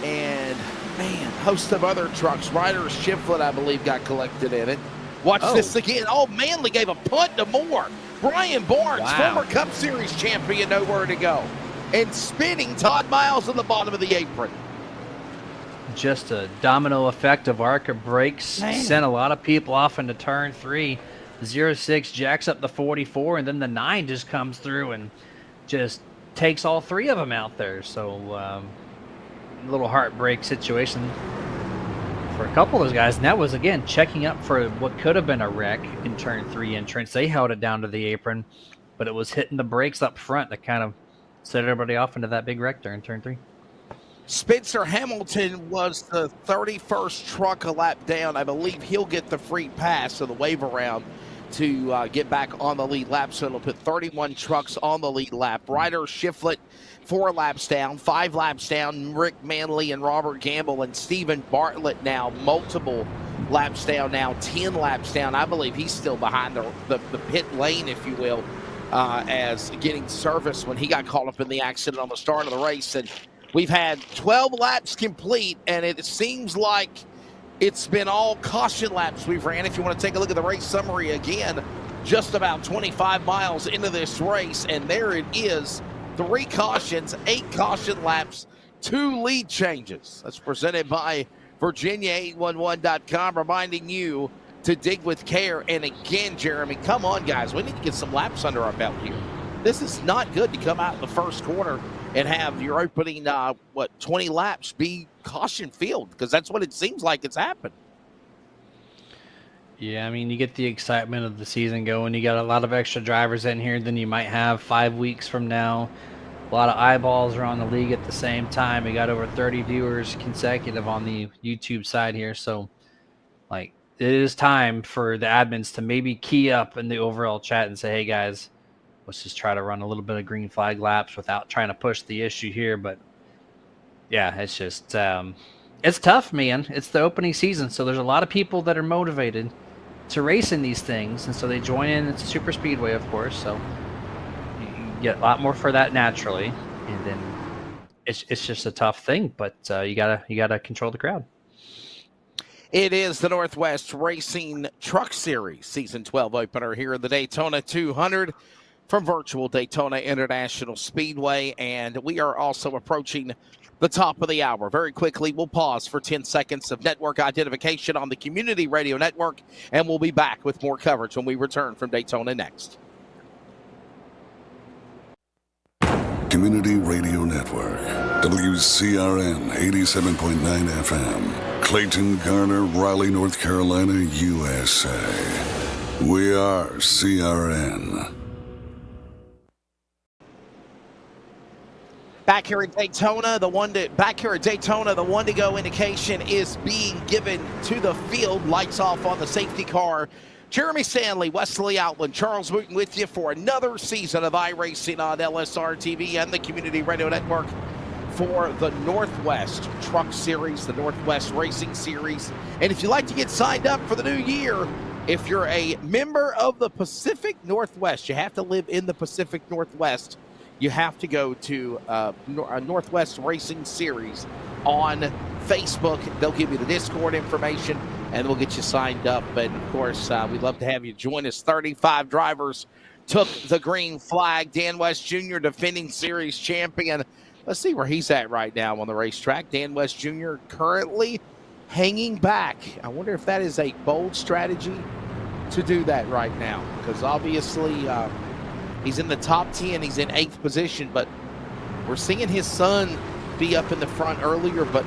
and, man, host of other trucks. Ryder's Shiflett, I believe, got collected in it. Watch this again. Oh, Manley gave a punt to Moore. Brian Barnes, former Cup Series champion, nowhere to go. And spinning Todd Miles on the bottom of the apron. Just a domino effect of ARCA brakes. Sent a lot of people off into turn 3. 06 jacks up the 44, and then the 9 just comes through and just takes all 3 of them out there. So a little heartbreak situation for a couple of those guys. And that was, again, checking up for what could have been a wreck in turn 3 entrance. They held it down to the apron, but it was hitting the brakes up front that kind of set everybody off into that big wreck there in turn 3. Spencer Hamilton was the 31st truck a lap down. I believe he'll get the free pass of the wave around to get back on the lead lap. So it'll put 31 trucks on the lead lap. Ryder Shiflett, 4 laps down, 5 laps down. Rick Manley and Robert Gamble and Stephen Bartlett now multiple laps down now, 10 laps down. I believe he's still behind the pit lane, if you will, as getting service when he got caught up in the accident on the start of the race. And we've had 12 laps complete, and it seems like it's been all caution laps we've ran. If you want to take a look at the race summary again, just about 25 miles into this race, and there it is. 3 cautions, 8 caution laps, 2 lead changes. That's presented by Virginia811.com, reminding you to dig with care. And again, Jeremy, come on, guys. We need to get some laps under our belt here. This is not good to come out in the first corner and have your opening, 20 laps be caution filled, because that's what it seems like it's happened. Yeah, I mean, you get the excitement of the season going. You got a lot of extra drivers in here than you might have 5 weeks from now. A lot of eyeballs are on the league at the same time. We got over 30 viewers consecutive on the YouTube side here. So, like, it is time for the admins to maybe key up in the overall chat and say, hey, guys, let's just try to run a little bit of green flag laps without trying to push the issue here. But, yeah, it's just it's tough, man. It's the opening season, so there's a lot of people that are motivated to race in these things, and so they join in. It's a super speedway, of course, so you get a lot more for that naturally, and then it's just a tough thing, but you gotta control the crowd. It is the Northwest Racing Truck Series Season 12 opener here in the Daytona 200 from virtual Daytona International Speedway, and we are also approaching the top of the hour. Very quickly, we'll pause for 10 seconds of network identification on the Community Radio Network, and we'll be back with more coverage when we return from Daytona next. Community Radio Network, WCRN 87.9 FM, Clayton, Garner, Raleigh, North Carolina, USA. We are CRN. Back here at Daytona, the one to go indication is being given to the field. Lights off on the safety car. Jeremy Stanley, Wesley Outland, Charles Wooten with you for another season of iRacing on LSRTV and the Community Radio Network for the Northwest Truck Series, the Northwest Racing Series. And if you'd like to get signed up for the new year, if you're a member of the Pacific Northwest, you have to live in the Pacific Northwest. You have to go to Northwest Racing Series on Facebook. They'll give you the Discord information, and we'll get you signed up. And, of course, we'd love to have you join us. 35 drivers took the green flag. Dan West Jr., defending series champion. Let's see where he's at right now on the racetrack. Dan West Jr. currently hanging back. I wonder if that is a bold strategy to do that right now, because obviously he's in the top 10. He's in 8th position, but we're seeing his son be up in the front earlier. But,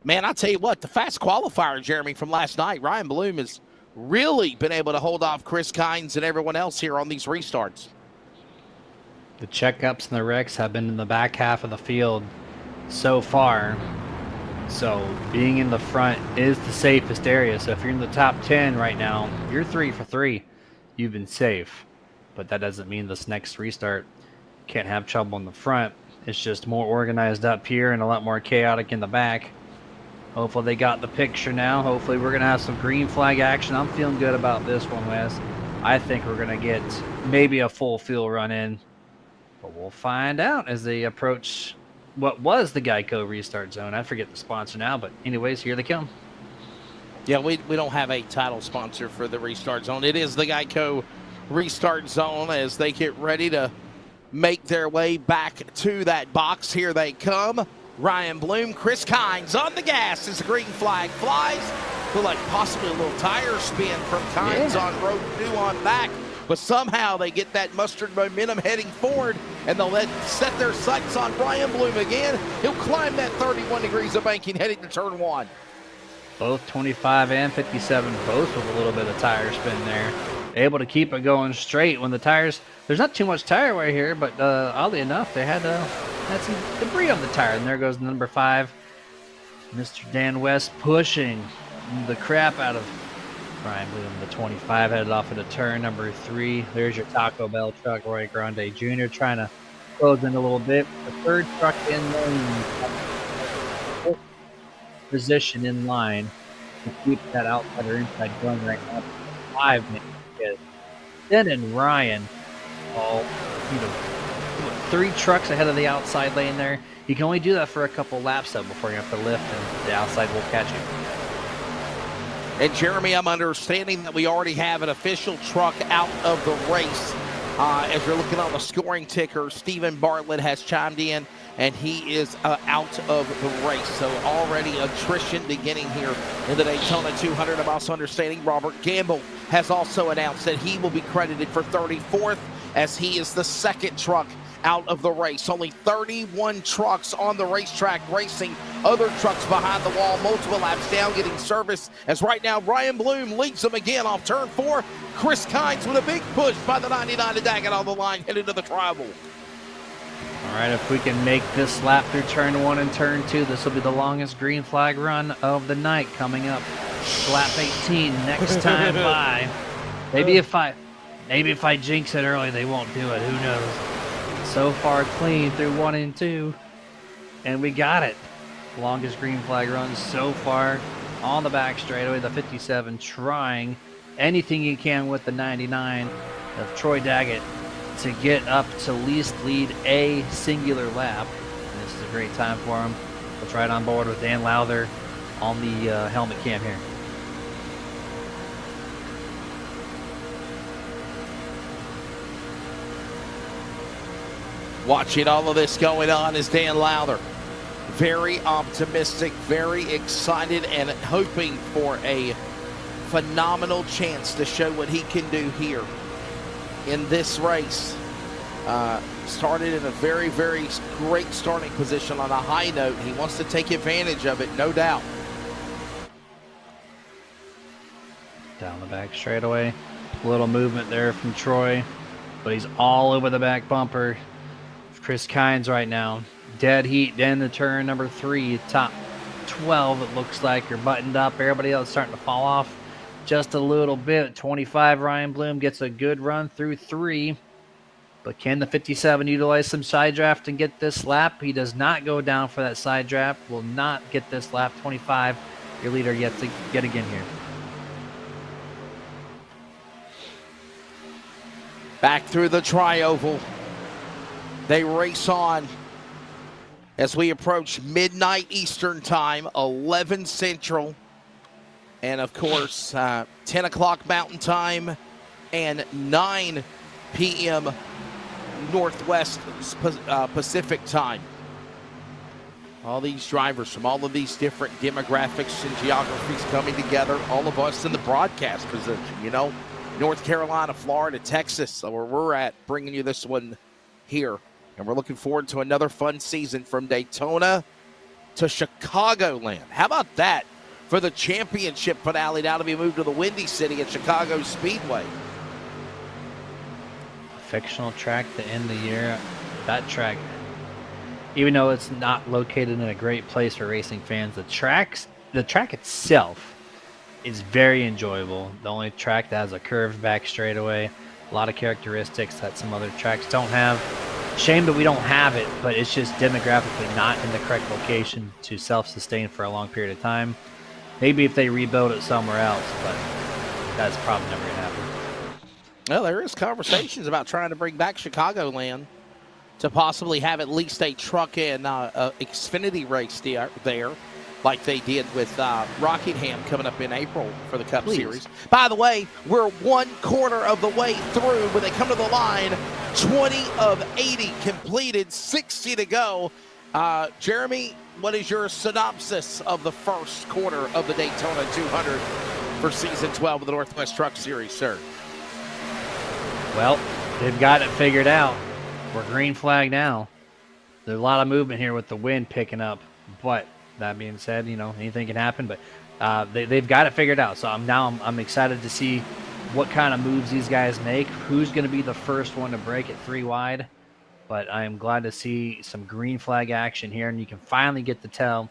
man, I'll tell you what, the fast qualifier, Jeremy, from last night, Ryan Bloom has really been able to hold off Chris Kynes and everyone else here on these restarts. The checkups and the wrecks have been in the back half of the field so far. So being in the front is the safest area. So if you're in the top 10 right now, you're 3 for 3. You've been safe. But that doesn't mean this next restart can't have trouble in the front. It's just more organized up here and a lot more chaotic in the back. Hopefully they got the picture now. Hopefully we're going to have some green flag action. I'm feeling good about this one, Wes. I think we're going to get maybe a full field run in. But we'll find out as they approach what was the Geico restart zone. I forget the sponsor now, but anyways, here they come. Yeah, we don't have a title sponsor for the restart zone. It is the Geico restart zone as they get ready to make their way back to that box. Here they come. Ryan Bloom, Chris Kynes on the gas as the green flag flies. Look like possibly a little tire spin from Kynes on road 2 on back. But somehow they get that mustard momentum heading forward, and they'll set their sights on Ryan Bloom again. He'll climb that 31 degrees of banking heading to turn 1. Both 25 and 57, both with a little bit of tire spin there. Able to keep it going straight when the tires, there's not too much tire wear here, but oddly enough, they had some debris on the tire. And there goes number 5, Mr. Dan West, pushing the crap out of Ryan Bloom. The 25 headed off into turn number 3. There's your Taco Bell truck, Roy Grande Jr. trying to close in a little bit. The third truck in lane, position in line to keep that outside or inside going right now. 5 minutes. Then and Ryan, all 3 trucks ahead of the outside lane there. You can only do that for a couple laps though before you have to lift, and the outside will catch you. And Jeremy, I'm understanding that we already have an official truck out of the race. As you're looking on the scoring ticker, Stephen Bartlett has chimed in, and he is out of the race. So already attrition beginning here in the Daytona 200. I'm also understanding Robert Gamble has also announced that he will be credited for 34th, as he is the second truck out of the race. Only 31 trucks on the racetrack racing. Other trucks behind the wall, multiple laps down, getting service. As right now, Ryan Bloom leads them again off turn 4. Chris Kynes with a big push by the 99 to Daggett on the line, headed to the tribal. All right, if we can make this lap through turn 1 and turn 2, this will be the longest green flag run of the night coming up. Lap 18 next time by. Maybe if I jinx it early, they won't do it. Who knows? So far clean through 1 and 2, and we got it. Longest green flag run so far on the back straightaway. The 57 trying anything he can with the 99 of Troy Daggett to get up to least lead a singular lap. And this is a great time for him. Let's ride on board with Dan Lowther on the helmet cam here. Watching all of this going on is Dan Lowther. Very optimistic, very excited, and hoping for a phenomenal chance to show what he can do here in this race. started in a very, very great starting position on a high note. He wants to take advantage of it, no doubt. Down the back straightaway. A little movement there from Troy, but he's all over the back bumper. Chris Kynes right now. Dead heat in the turn number 3, top 12 it looks like. You're buttoned up. Everybody else starting to fall off just a little bit. 25 Ryan Bloom gets a good run through 3. But can the 57 utilize some side draft and get this lap? He does not go down for that side draft. Will not get this lap. 25, your leader yet again here. Back through the tri-oval. They race on as we approach midnight Eastern time, 11 Central, and of course 10 o'clock Mountain time and 9 p.m. Northwest Pacific time. All these drivers from all of these different demographics and geographies coming together, all of us in the broadcast position, you know. North Carolina, Florida, Texas, so where we're at, bringing you this one here. And we're looking forward to another fun season from Daytona to Chicagoland. How about that for the championship finale now to be moved to the Windy City at Chicago Speedway? Fictional track to end the year. That track, even though it's not located in a great place for racing fans, the track itself is very enjoyable. The only track that has a curved back straightaway, a lot of characteristics that some other tracks don't have. Shame that we don't have it, but it's just demographically not in the correct location to self-sustain for a long period of time. Maybe if they rebuild it somewhere else, but that's probably never going to happen. Well, there is conversations about trying to bring back Chicagoland to possibly have at least a truck and Xfinity race there, like they did with Rockingham coming up in April for the Cup Series. By the way, we're one quarter of the way through when they come to the line. 20 of 80 completed, 60 to go. Jeremy, what is your synopsis of the first quarter of the Daytona 200 for Season 12 of the Northwest Truck Series, sir? Well, they've got it figured out. We're green flag now. There's a lot of movement here with the wind picking up, but that being said, you know, anything can happen, but they've got it figured out. So I'm excited to see what kind of moves these guys make, who's going to be the first one to break it 3 wide. But I am glad to see some green flag action here, and you can finally get to tell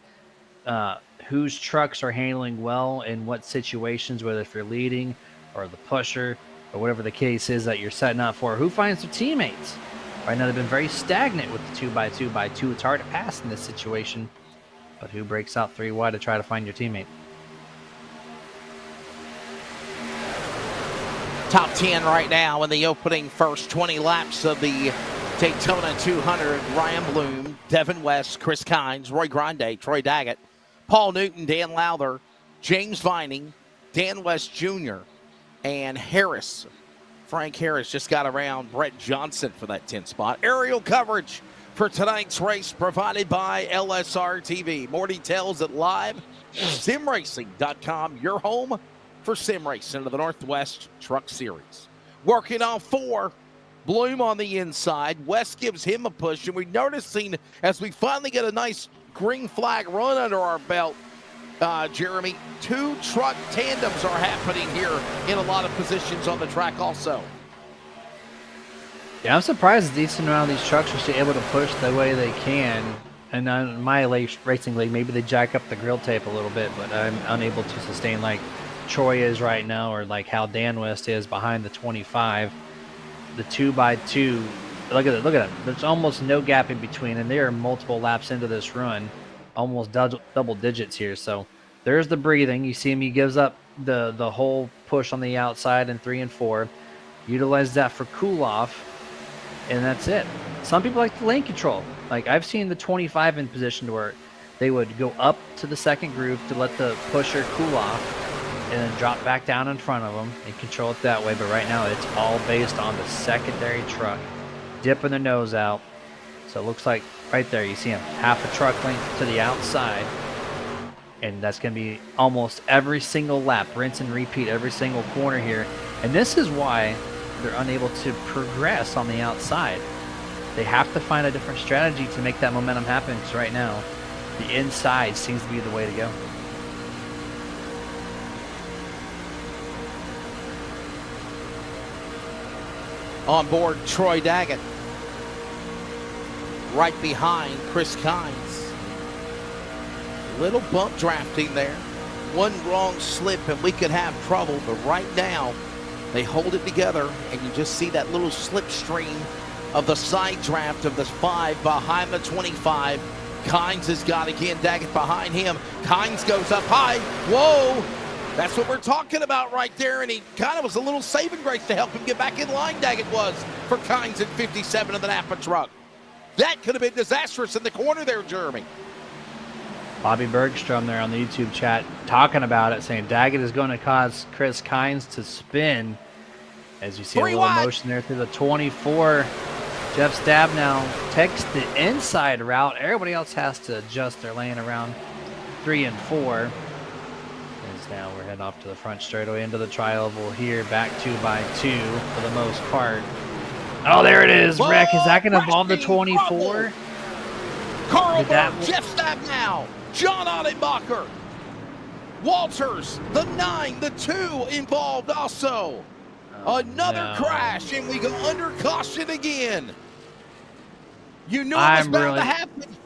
whose trucks are handling well in what situations, whether if you're leading or the pusher or whatever the case is that you're setting up for. Who finds their teammates? Right now they've been very stagnant with the 2x2x2. It's hard to pass in this situation, but who breaks out 3 wide to try to find your teammate? Top 10 right now in the opening first 20 laps of the Daytona 200. Ryan Bloom, Devin West, Chris Kynes, Roy Grande, Troy Daggett, Paul Newton, Dan Lowther, James Vining, Dan West Jr., and Harris. Frank Harris just got around Brett Johnson for that 10th spot. Aerial coverage for tonight's race provided by LSRTV. More details at livesimracing.com, your home for sim racing of the Northwest Truck Series. Working on 4, Bloom on the inside. West gives him a push, and we're noticing as we finally get a nice green flag run under our belt, Jeremy, 2 truck tandems are happening here in a lot of positions on the track also. Yeah, I'm surprised a decent amount of these trucks are still able to push the way they can. And on my racing league, maybe they jack up the grill tape a little bit, but I'm unable to sustain like Troy is right now, or like how Dan West is behind the 25. The 2x2, look at it. There's almost no gap in between, and they are multiple laps into this run, almost double digits here. So there's the breathing. You see him, he gives up the whole push on the outside in 3 and 4. Utilize that for cool off, and that's it. Some people like the lane control. Like I've seen the 25 in position to where they would go up to the second group to let the pusher cool off, and then drop back down in front of them and control it that way. But right now it's all based on the secondary truck dipping the nose out. So it looks like right there you see him half a truck length to the outside, and that's going to be almost every single lap, rinse and repeat every single corner here. And this is why they're unable to progress on the outside. They have to find a different strategy to make that momentum happen, because right now, the inside seems to be the way to go. On board, Troy Daggett. Right behind Chris Kynes. Little bump drafting there. One wrong slip and we could have trouble, but right now they hold it together, and you just see that little slipstream of the side draft of the 5 behind the 25. Kynes has got again, Daggett behind him. Kynes goes up high. Whoa! That's what we're talking about right there, and he kind of was a little saving grace to help him get back in line, Daggett was, for Kynes at 57 of the Napa truck. That could have been disastrous in the corner there, Jeremy. Bobby Bergstrom there on the YouTube chat talking about it, saying Daggett is going to cause Chris Kynes to spin. As you see a little motion there through the 24. Jeff Stabnow takes the inside route. Everybody else has to adjust their lane around 3 and 4. As now we're heading off to the front straightaway into the tri-oval here, back 2x2 for the most part. Oh, there it is. Wreck. Is that going to involve the 24? Carl Berg, Jeff Stabnow, John Ottenbacher, Walters, the 9, the 2 involved also. Another crash, and we go under caution again. You knew it was bound to happen.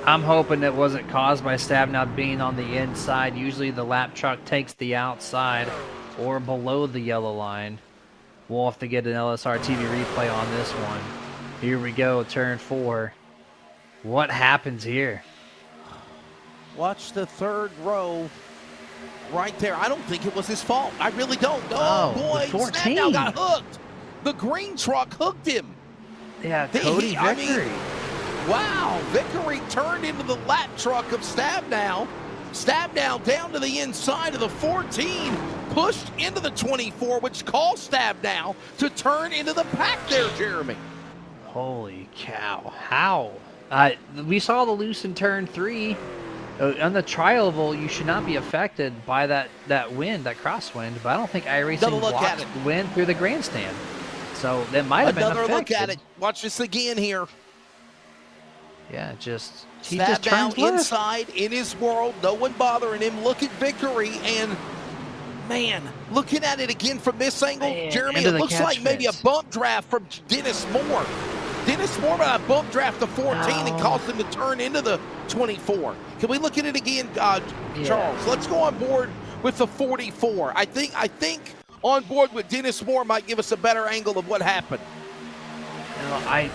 I'm hoping it wasn't caused by Stabnow being on the inside. Usually the lap truck takes the outside or below the yellow line. We'll have to get an LSRTV replay on this one. Here we go, turn 4. What happens here? Watch the third row right there. I don't think it was his fault. I really don't. Oh, boy, Stabnow got hooked. The green truck hooked him. Yeah, Cody Vickery. Wow, Vickery turned into the lap truck of Stabnow. Stabnow down to the inside of the 14, pushed into the 24, which caused Stabnow to turn into the pack there, Jeremy. Holy cow. How? We saw the loose in turn 3. On the tri-oval, you should not be affected by that wind, that crosswind, but I don't think iRacing blocks the wind through the grandstand. So that might have been affected. Another look at it. Watch this again here. Yeah, he just turns left. Inside in his world, no one bothering him. Look at Vickery, and man, looking at it again from this angle, Jeremy, it looks like maybe a bump draft from Dennis Moore. Dennis Moore got a bump draft to 14 and caused him to turn into the 24. Can we look at it again, Charles? Let's go on board with the 44. I think on board with Dennis Moore might give us a better angle of what happened. No,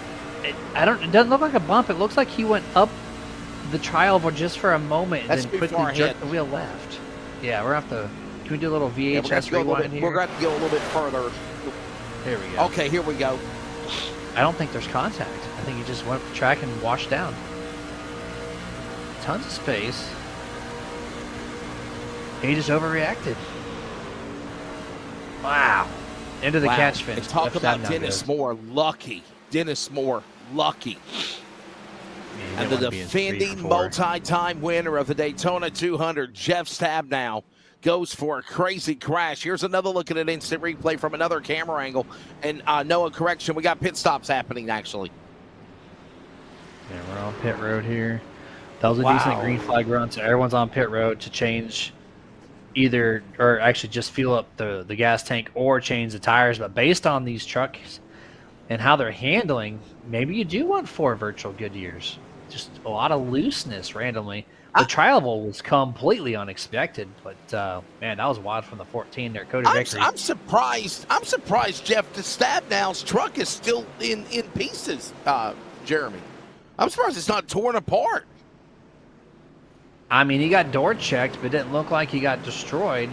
it doesn't look like a bump. It looks like he went up the tri-oval just for a moment and then quickly jerked the wheel left. Yeah, we're going to have to. Can we do a little VHS rewind here? We're going to have to go a little bit further. There we go. Okay, here we go. I don't think there's contact. I think he just went up the track and washed down. Tons of space. He just overreacted. Wow. Into the catch fence. Talk about Dennis Moore, lucky. Dennis Moore, lucky. And the defending multi-time winner of the Daytona 200, Jeff Stabnow, goes for a crazy crash. Here's another look at an instant replay from another camera angle. And Noah, correction, we got pit stops happening, actually. Yeah, we're on pit road here. That was a decent green flag run, so everyone's on pit road to change either, or actually just fuel up the gas tank or change the tires. But based on these trucks and how they're handling, maybe you do want 4 virtual Goodyears. Just a lot of looseness randomly. The tri-oval was completely unexpected, but man, that was wild from the 14 there. Cody Vickery. I'm surprised, Jeff, the Stabnow's truck is still in pieces, Jeremy. I'm surprised it's not torn apart. I mean, he got door checked, but it didn't look like he got destroyed.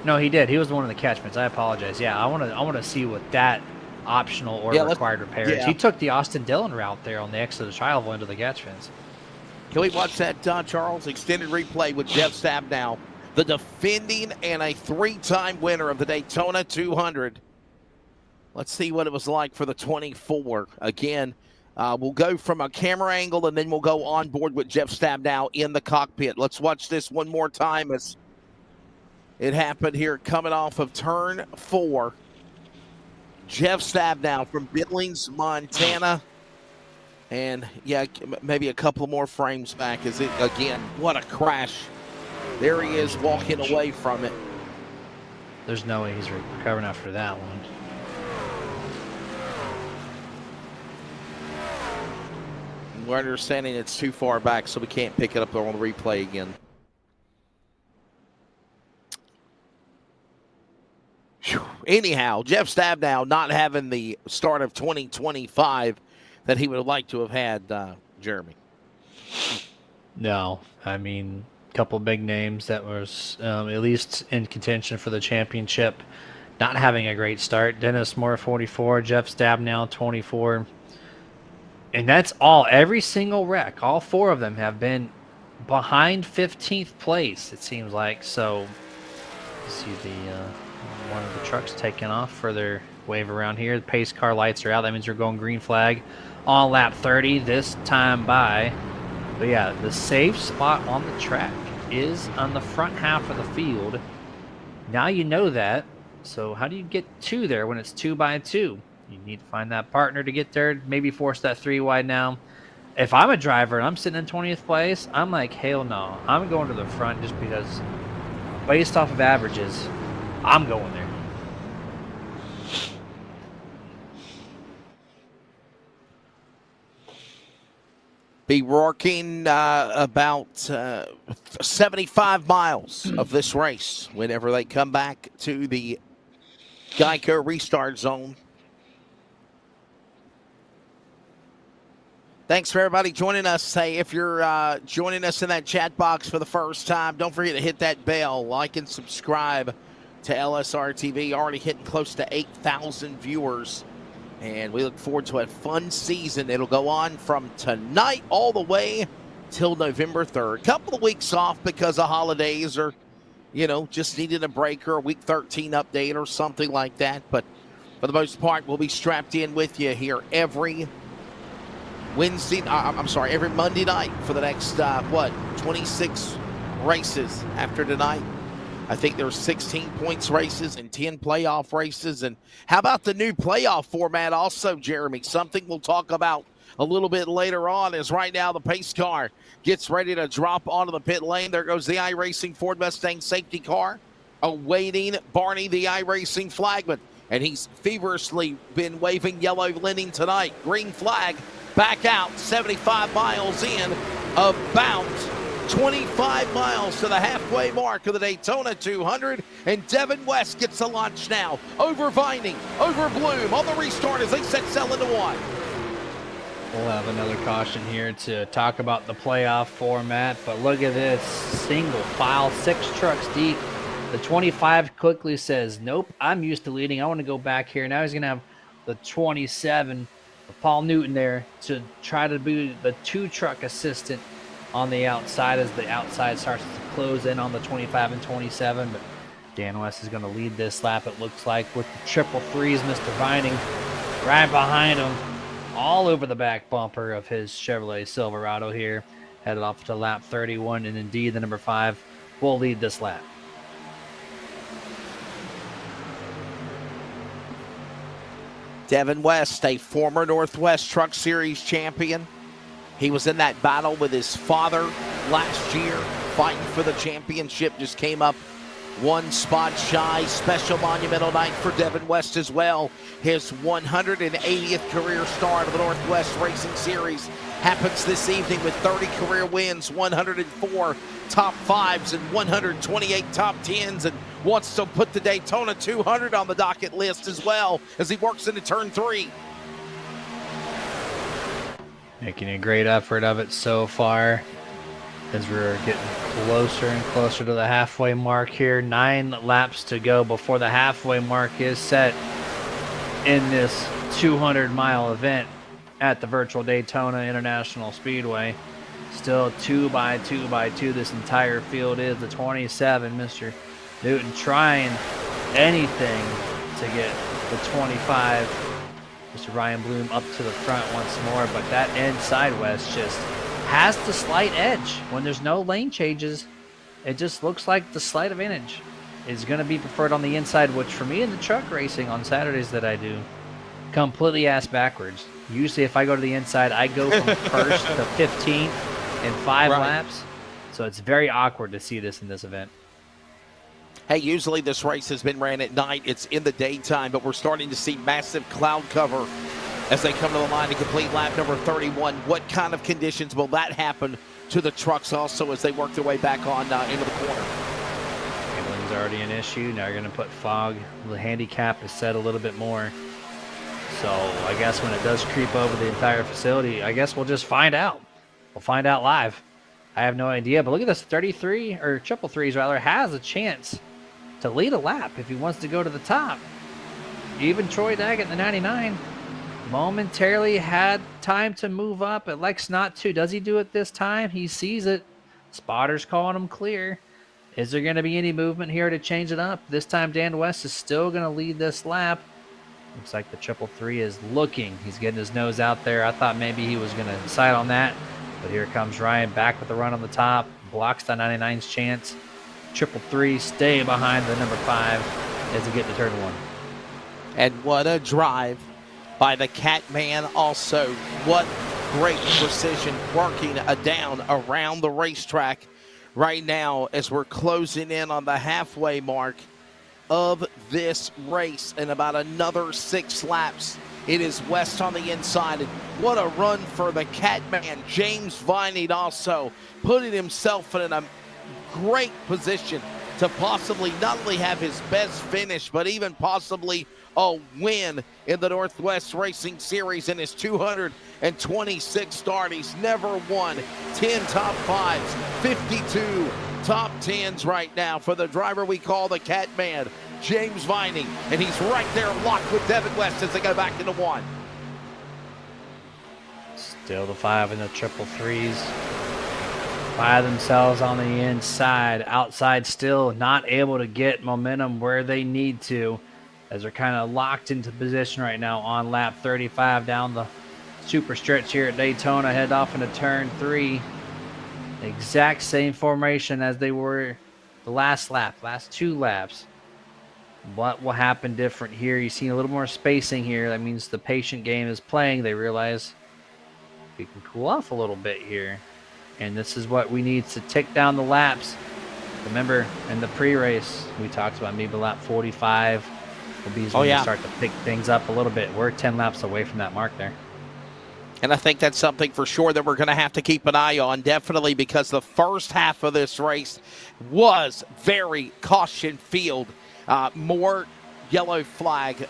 No, he did. He was one of the catchments. I apologize. Yeah, I want to see what that optional or required repair is. He took the Austin Dillon route there on the exit of the tri-oval into the catch fence. Can we watch that, Charles? Extended replay with Jeff Stabnow, the defending and a 3-time winner of the Daytona 200. Let's see what it was like for the 24. Again, we'll go from a camera angle, and then we'll go on board with Jeff Stabnow in the cockpit. Let's watch this one more time as it happened here coming off of turn 4. Jeff Stabnow from Billings, Montana. And, yeah, maybe a couple more frames back. Is it, again, what a crash. There he is walking away from it. There's no way he's recovering after that one. We're understanding it's too far back, so we can't pick it up on the replay again. Whew. Anyhow, Jeff Stabnow not having the start of 2025 that he would have liked to have had, Jeremy. No, I mean, a couple big names that was at least in contention for the championship. Not having a great start. Dennis Moore, 44. Jeff Stabnow, 24. And that's all. Every single wreck, all four of them have been behind 15th place, it seems like. So, you see the one of the trucks taking off for their wave around here. The pace car lights are out. That means we're going green flag on lap 30 this time by. But yeah, the safe spot on the track is on the front half of the field. Now you know that. So how do you get to there when it's 2 by 2? You need to find that partner to get there, maybe force that 3 wide now. If I'm a driver and I'm sitting in 20th place, I'm like, hell no. I'm going to the front just because based off of averages, I'm going there. Be working about 75 miles of this race whenever they come back to the Geico restart zone. Thanks for everybody joining us. Hey, if you're joining us in that chat box for the first time, don't forget to hit that bell, like and subscribe to LSRTV. Already hitting close to 8,000 viewers. And we look forward to a fun season. It'll go on from tonight all the way till November 3rd. Couple of weeks off because of holidays or, you know, just needed a break or a week 13 update or something like that. But for the most part, we'll be strapped in with you here every every Monday night for the next, 26 races after tonight. I think there's 16 points races and 10 playoff races. And how about the new playoff format also, Jeremy? Something we'll talk about a little bit later on, as right now the pace car gets ready to drop onto the pit lane. There goes the iRacing Ford Mustang safety car awaiting Barney, the iRacing flagman. And he's feverishly been waving yellow linen tonight. Green flag back out, 75 miles in, about 25 miles to the halfway mark of the Daytona 200, and Devin West gets the launch now. Over Vining, over Bloom on the restart as they set sail into one. We'll have another caution here to talk about the playoff format, but look at this, single file, 6 trucks deep. The 25 quickly says, nope, I'm used to leading. I want to go back here. Now he's going to have the 27, Paul Newton there, to try to be the 2-truck assistant on the outside as the outside starts to close in on the 25 and 27. But Dan West is going to lead this lap, it looks like, with the triple threes. Mr. Vining right behind him, all over the back bumper of his Chevrolet Silverado here. Headed off to lap 31, and indeed the number 5 will lead this lap. Devin West, a former Northwest Truck Series champion. He was in that battle with his father last year, fighting for the championship. Just came up one spot shy. Special monumental night for Devin West as well. His 180th career start of the Northwest Racing Series happens this evening with 30 career wins, 104 top 5s, and 128 top 10s, and wants to put the Daytona 200 on the docket list as well as he works into turn 3. Making a great effort of it so far as we're getting closer and closer to the halfway mark here. 9 laps to go before the halfway mark is set in this 200-mile event at the virtual Daytona International Speedway. Still 2 by 2 by 2 this entire field is. The 27, Mr. Newton, trying anything to get the 25. Mr. Ryan Bloom up to the front once more, but that inside West just has the slight edge. When there's no lane changes, it just looks like the slight advantage. is going to be preferred on the inside, which for me in the truck racing on Saturdays that I do, completely ass backwards. Usually if I go to the inside, I go from first to 15th in 5 laps. So it's very awkward to see this in this event. Hey, usually this race has been ran at night. It's in the daytime, but we're starting to see massive cloud cover as they come to the line to complete lap number 31. What kind of conditions will that happen to the trucks also as they work their way back on into the corner? Handling's already an issue. Now you're going to put fog. The handicap is set a little bit more. So I guess when it does creep over the entire facility, I guess we'll just find out. We'll find out live. I have no idea, but look at this 33, or triple threes rather, has a chance to lead a lap if he wants to go to the top. Even Troy Daggett in the 99 momentarily had time to move up. Elects not to. Does he do it this time? He sees it. Spotter's calling him clear. Is there going to be any movement here to change it up? This time Dan West is still going to lead this lap. Looks like the triple three is looking. He's getting his nose out there. I thought maybe he was going to decide on that. But here comes Ryan back with the run on the top. Blocks the 99's chance. Triple three stay behind the number 5 as they get to turn 1. And what a drive by the Catman also. What great precision working down around the racetrack right now as we're closing in on the halfway mark of this race in about another 6 laps. It is West on the inside. And what a run for the Catman. James Vining also putting himself in a great position to possibly not only have his best finish, but even possibly a win in the Northwest Racing Series in his 226 start. He's never won 10 top 5s, 52 top 10s right now for the driver we call the Catman, James Vining, and he's right there locked with Devin West as they go back into 1. Still the 5 and the triple threes by themselves on the inside. Outside still not able to get momentum where they need to, as they're kind of locked into position right now on lap 35 down the super stretch here at Daytona. Head off into turn 3. Exact same formation as they were the last lap, last 2 laps. What will happen different here? You've seen a little more spacing here. That means the patient game is playing. They realize we can cool off a little bit here. And this is what we need to tick down the laps. Remember, in the pre-race, we talked about maybe lap 45 will be when we start to pick things up a little bit. We're 10 laps away from that mark there. And I think that's something for sure that we're going to have to keep an eye on, definitely, because the first half of this race was very caution-filled. More yellow flag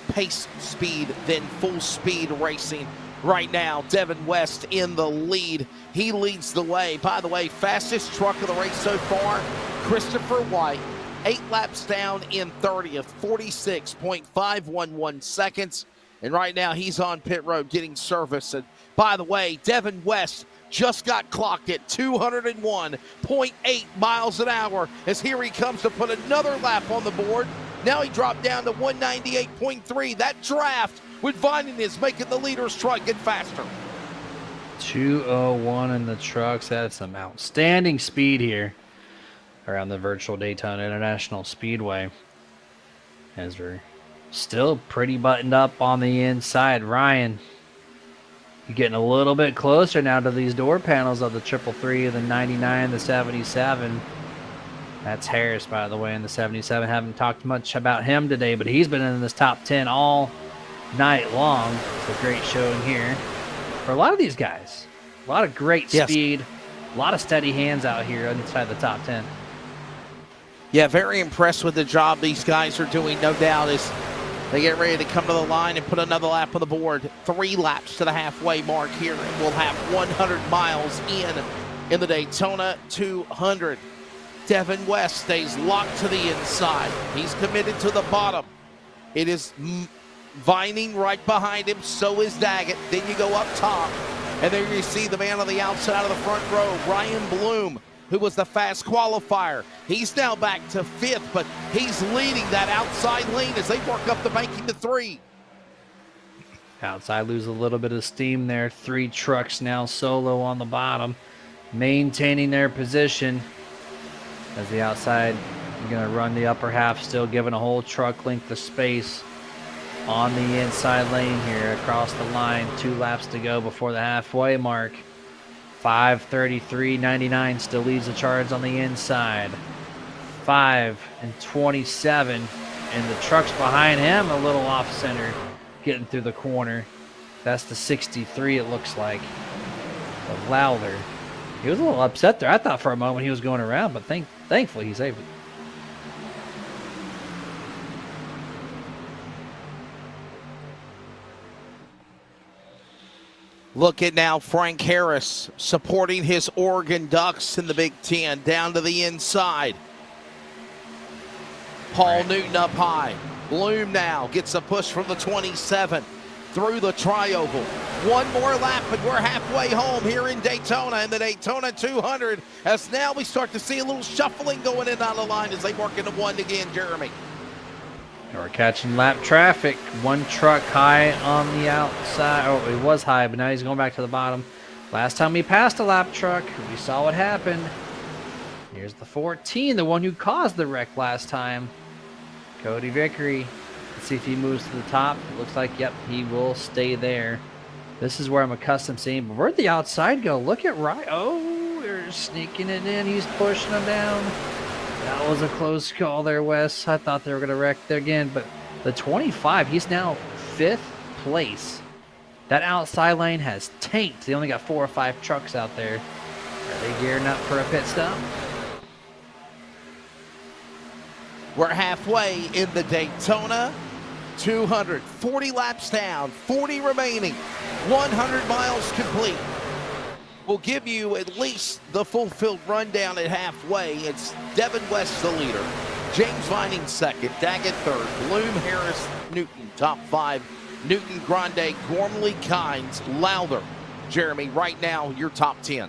pace speed than full speed racing right now. Devin West in the lead. He leads the way. By the way, fastest truck of the race so far, Christopher White, 8 laps down in 30th, 46.511 seconds. And right now he's on pit road getting service. And by the way, Devin West just got clocked at 201.8 miles an hour as here he comes to put another lap on the board. Now he dropped down to 198.3. That draft with Vining is making the leader's truck get faster. 201 in the trucks. That's some outstanding speed here around the virtual Daytona International Speedway, as we're still pretty buttoned up on the inside. Ryan, you're getting a little bit closer now to these door panels of the triple three, the 99, the 77. That's Harris, by the way, in the 77. Haven't talked much about him today, but he's been in this top 10 all night long. It's a great showing here for a lot of these guys. A lot of great speed, a lot of steady hands out here inside the top 10. Yeah, very impressed with the job these guys are doing, no doubt, as they get ready to come to the line and put another lap on the board. 3 laps to the halfway mark here, and we'll have 100 miles in the Daytona 200. Devin West stays locked to the inside. He's committed to the bottom. It is Vining right behind him, so is Daggett. Then you go up top, and there you see the man on the outside of the front row, Ryan Bloom, who was the fast qualifier. He's now back to 5th, but he's leading that outside lane as they work up the banking to 3. Outside lose a little bit of steam there. 3 trucks now solo on the bottom, maintaining their position as the outside You're going to run the upper half, still giving a whole truck length of space on the inside lane here across the line. 2 laps to go before the halfway mark. 5:33.99 still leads the charge on the inside. 5:27, and the trucks behind him a little off center, getting through the corner. That's the 63, it looks like, of Lowther. He was a little upset there. I thought for a moment he was going around, but thankfully he's able. Look at now Frank Harris supporting his Oregon Ducks in the Big Ten down to the inside. Paul Newton up high. Bloom now gets a push from the 27 through the tri-oval. One more lap and we're halfway home here in Daytona in the Daytona 200, as now we start to see a little shuffling going in and out of the line as they work into one again, Jeremy. We're catching lap traffic. One truck high on the outside. Oh, it was high, but now he's going back to the bottom. Last time we passed a lap truck, we saw what happened. Here's the 14, the one who caused the wreck last time. Cody Vickery. Let's see if he moves to the top. It looks like, yep, he will stay there. This is where I'm accustomed to seeing. But where'd the outside go? Look at Ryan. Oh, they're sneaking it in. He's pushing them down. That was a close call there, Wes. I thought they were going to wreck there again, but the 25, he's now 5th place. That outside lane has tanked. They only got 4 or 5 trucks out there. Are they gearing up for a pit stop? We're halfway in the Daytona 200. 40 laps down, 40 remaining, 100 miles complete. We'll give you at least the full-field rundown at halfway. It's Devin West the leader, James Vining second, Daggett third, Bloom, Harris, Newton top 5, Newton, Grande, Gormley, Kynes, Lowther. Jeremy, right now your top 10.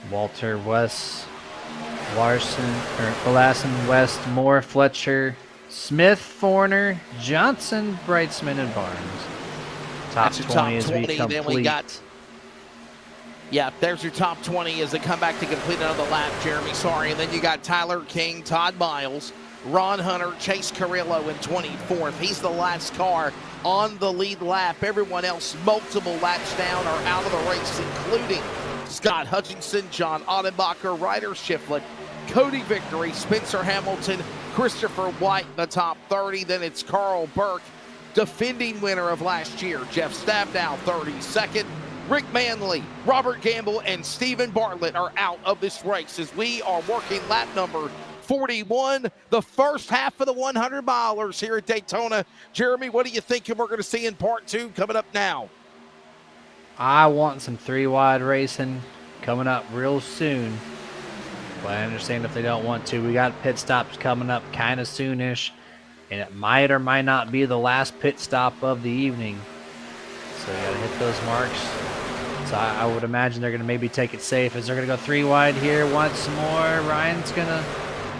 Walter, West, Larson, West, Moore, Fletcher, Smith, Forner, Johnson, Brightsman, and Barnes. Top 20 as we complete. Then we got, there's your top 20 as they come back to complete another lap, Jeremy. Sorry. And then you got Tyler King, Todd Miles, Ron Hunter, Chase Carrillo in 24th. He's the last car on the lead lap. Everyone else multiple laps down or out of the race, including Scott Hutchinson, John Ottenbacher, Ryder Shiflett, Cody Vickery, Spencer Hamilton, Christopher White in the top 30. Then it's Carl Burke, defending winner of last year, Jeff Stabnow 32nd. Rick Manley, Robert Gamble, and Stephen Bartlett are out of this race as we are working lap number 41, the first half of the 100 milers here at Daytona. Jeremy, what do you think we're going to see in part 2 coming up now? I want some 3-wide racing coming up real soon, but I understand if they don't want to. We got pit stops coming up kind of soonish, and it might or might not be the last pit stop of the evening. So you got to hit those marks. So I would imagine they're going to maybe take it safe as they're going to go 3-wide here once more. Ryan's going to,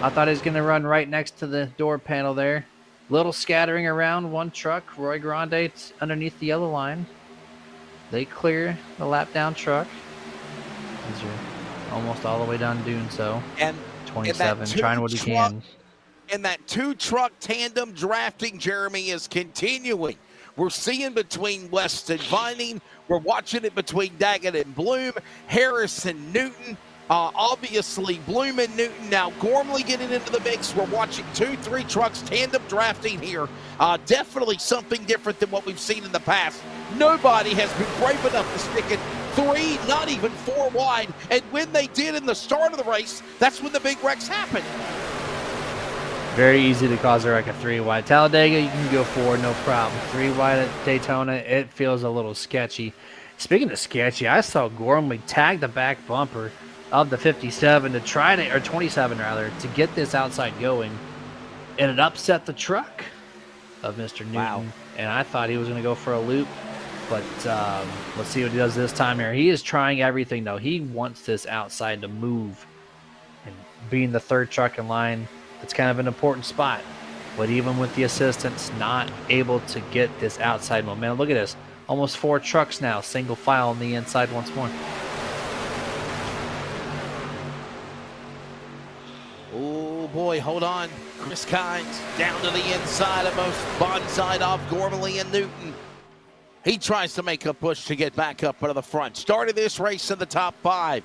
I thought he was going to run right next to the door panel there. Little scattering around, one truck. Roy Grande underneath the yellow line. They clear the lap down truck. These are almost all the way down Dune, so. And 27, trying what he can. And that 2-truck tandem drafting, Jeremy, is continuing. We're seeing between West and Vining. We're watching it between Daggett and Bloom, Harris and Newton. Obviously, Bloom and Newton. Now Gormley getting into the mix. We're watching 2-3 trucks tandem drafting here. Definitely something different than what we've seen in the past. Nobody has been brave enough to stick it 3, not even 4 wide. And when they did in the start of the race, that's when the big wrecks happened. Very easy to cause a wreck at 3-wide. Talladega, you can go 4, no problem. 3-wide at Daytona, it feels a little sketchy. Speaking of sketchy, I saw Gormley tag the back bumper of the 57 to try to, or 27 rather, to get this outside going. And it upset the truck of Mr. Newton. Wow. And I thought he was going to go for a loop. But let's see what he does this time here. He is trying everything, though. He wants this outside to move. And being the 3rd truck in line, it's kind of an important spot. But even with the assistance, not able to get this outside momentum. Look at this. Almost 4 trucks now, single file on the inside once more. Oh boy, hold on. Chris Kynes down to the inside of most bonside off Gormley and Newton. He tries to make a push to get back up into the front. Started this race in the top 5.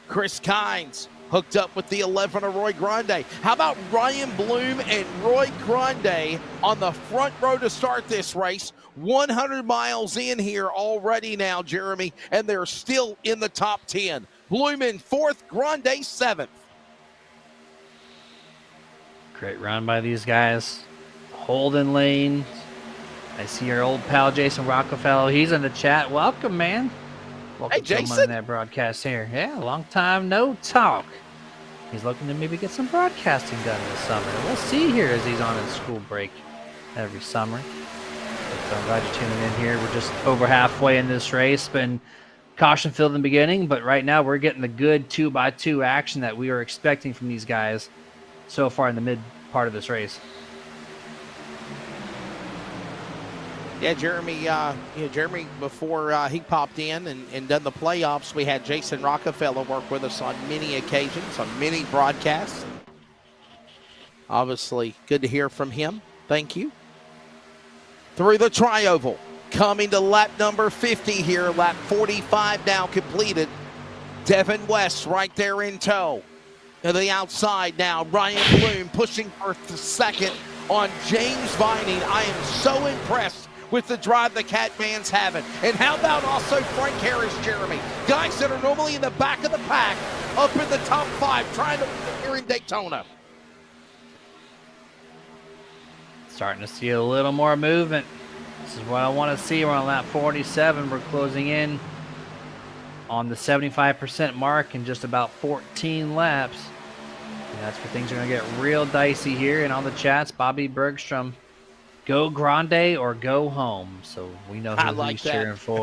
Chris Kynes hooked up with the 11 of Roy Grande. How about Ryan Bloom and Roy Grande on the front row to start this race? 100 miles in here already now, Jeremy, and they're still in the top 10. Bloom in 4th, Grande 7th. Great run by these guys. Holding lane. I see your old pal Jason Rockefeller. He's in the chat. Welcome, man. Welcome Hey, to Jason. on that broadcast here. Yeah, long time no talk. He's looking to maybe get some broadcasting done this summer. We'll see here as he's on his school break every summer. So I'm glad you're tuning in here. We're just over halfway in this race. Been caution filled in the beginning, but right now we're getting the good 2x2 action that we were expecting from these guys so far in the mid part of this race. Yeah, Jeremy, before he popped in and done the playoffs, we had Jason Rockefeller work with us on many occasions, on many broadcasts. Obviously, good to hear from him. Thank you. Through the tri-oval, coming to lap number 50 here, lap 45 now completed. Devin West right there in tow. To the outside now, Ryan Bloom pushing for the second on James Vining. I am so impressed with the drive the Catman's having. And how about also Frank Harris, Jeremy? Guys that are normally in the back of the pack, up in the top 5, trying to win here in Daytona. Starting to see a little more movement. This is what I want to see. We're on lap 47. We're closing in on the 75% mark in just about 14 laps. And that's where things are going to get real dicey here. And on the chats, Bobby Bergstrom, go Grande or go home. So we know who he's cheering for.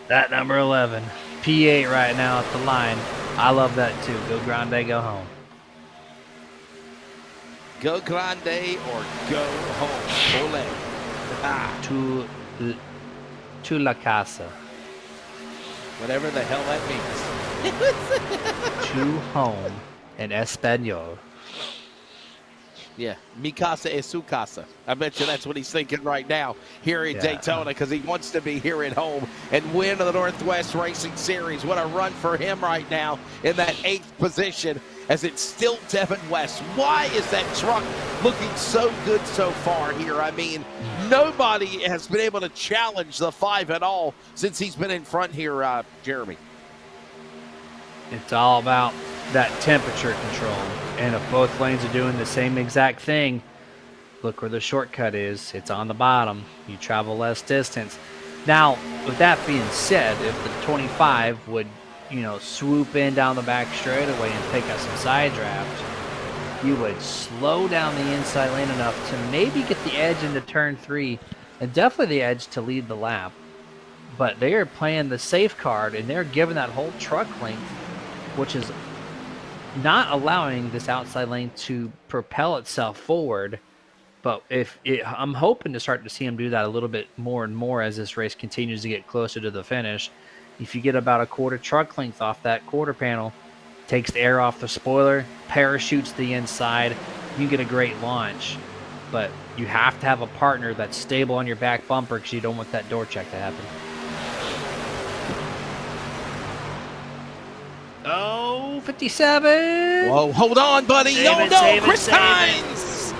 That number 11. P8 right now at the line. I love that too. Go Grande, go home. Go Grande or go home. Ole. To la casa. Whatever the hell that means. To home in Espanol. Yeah, mi casa es su casa. I bet you that's what he's thinking right now here in Daytona, because he wants to be here at home and win the Northwest Racing Series. What a run for him right now in that 8th position, as it's still Devin West. Why is that truck looking so good so far here? I mean, nobody has been able to challenge the 5 at all since he's been in front here, Jeremy. It's all about that temperature control. And if both lanes are doing the same exact thing, look where the shortcut is. It's on the bottom. You travel less distance. Now, with that being said, if the 25 would, swoop in down the back straightaway and pick up some side draft, you would slow down the inside lane enough to maybe get the edge into turn 3 and definitely the edge to lead the lap. But they are playing the safe card, and they're giving that whole truck length, which is not allowing this outside lane to propel itself forward. But I'm hoping to start to see him do that a little bit more and more as this race continues to get closer to the finish. If you get about a quarter truck length off that quarter panel, takes the air off the spoiler, parachutes the inside, you get a great launch. But you have to have a partner that's stable on your back bumper, because you don't want that door check to happen. Oh, 57. Whoa, hold on, buddy. Chris Kynes.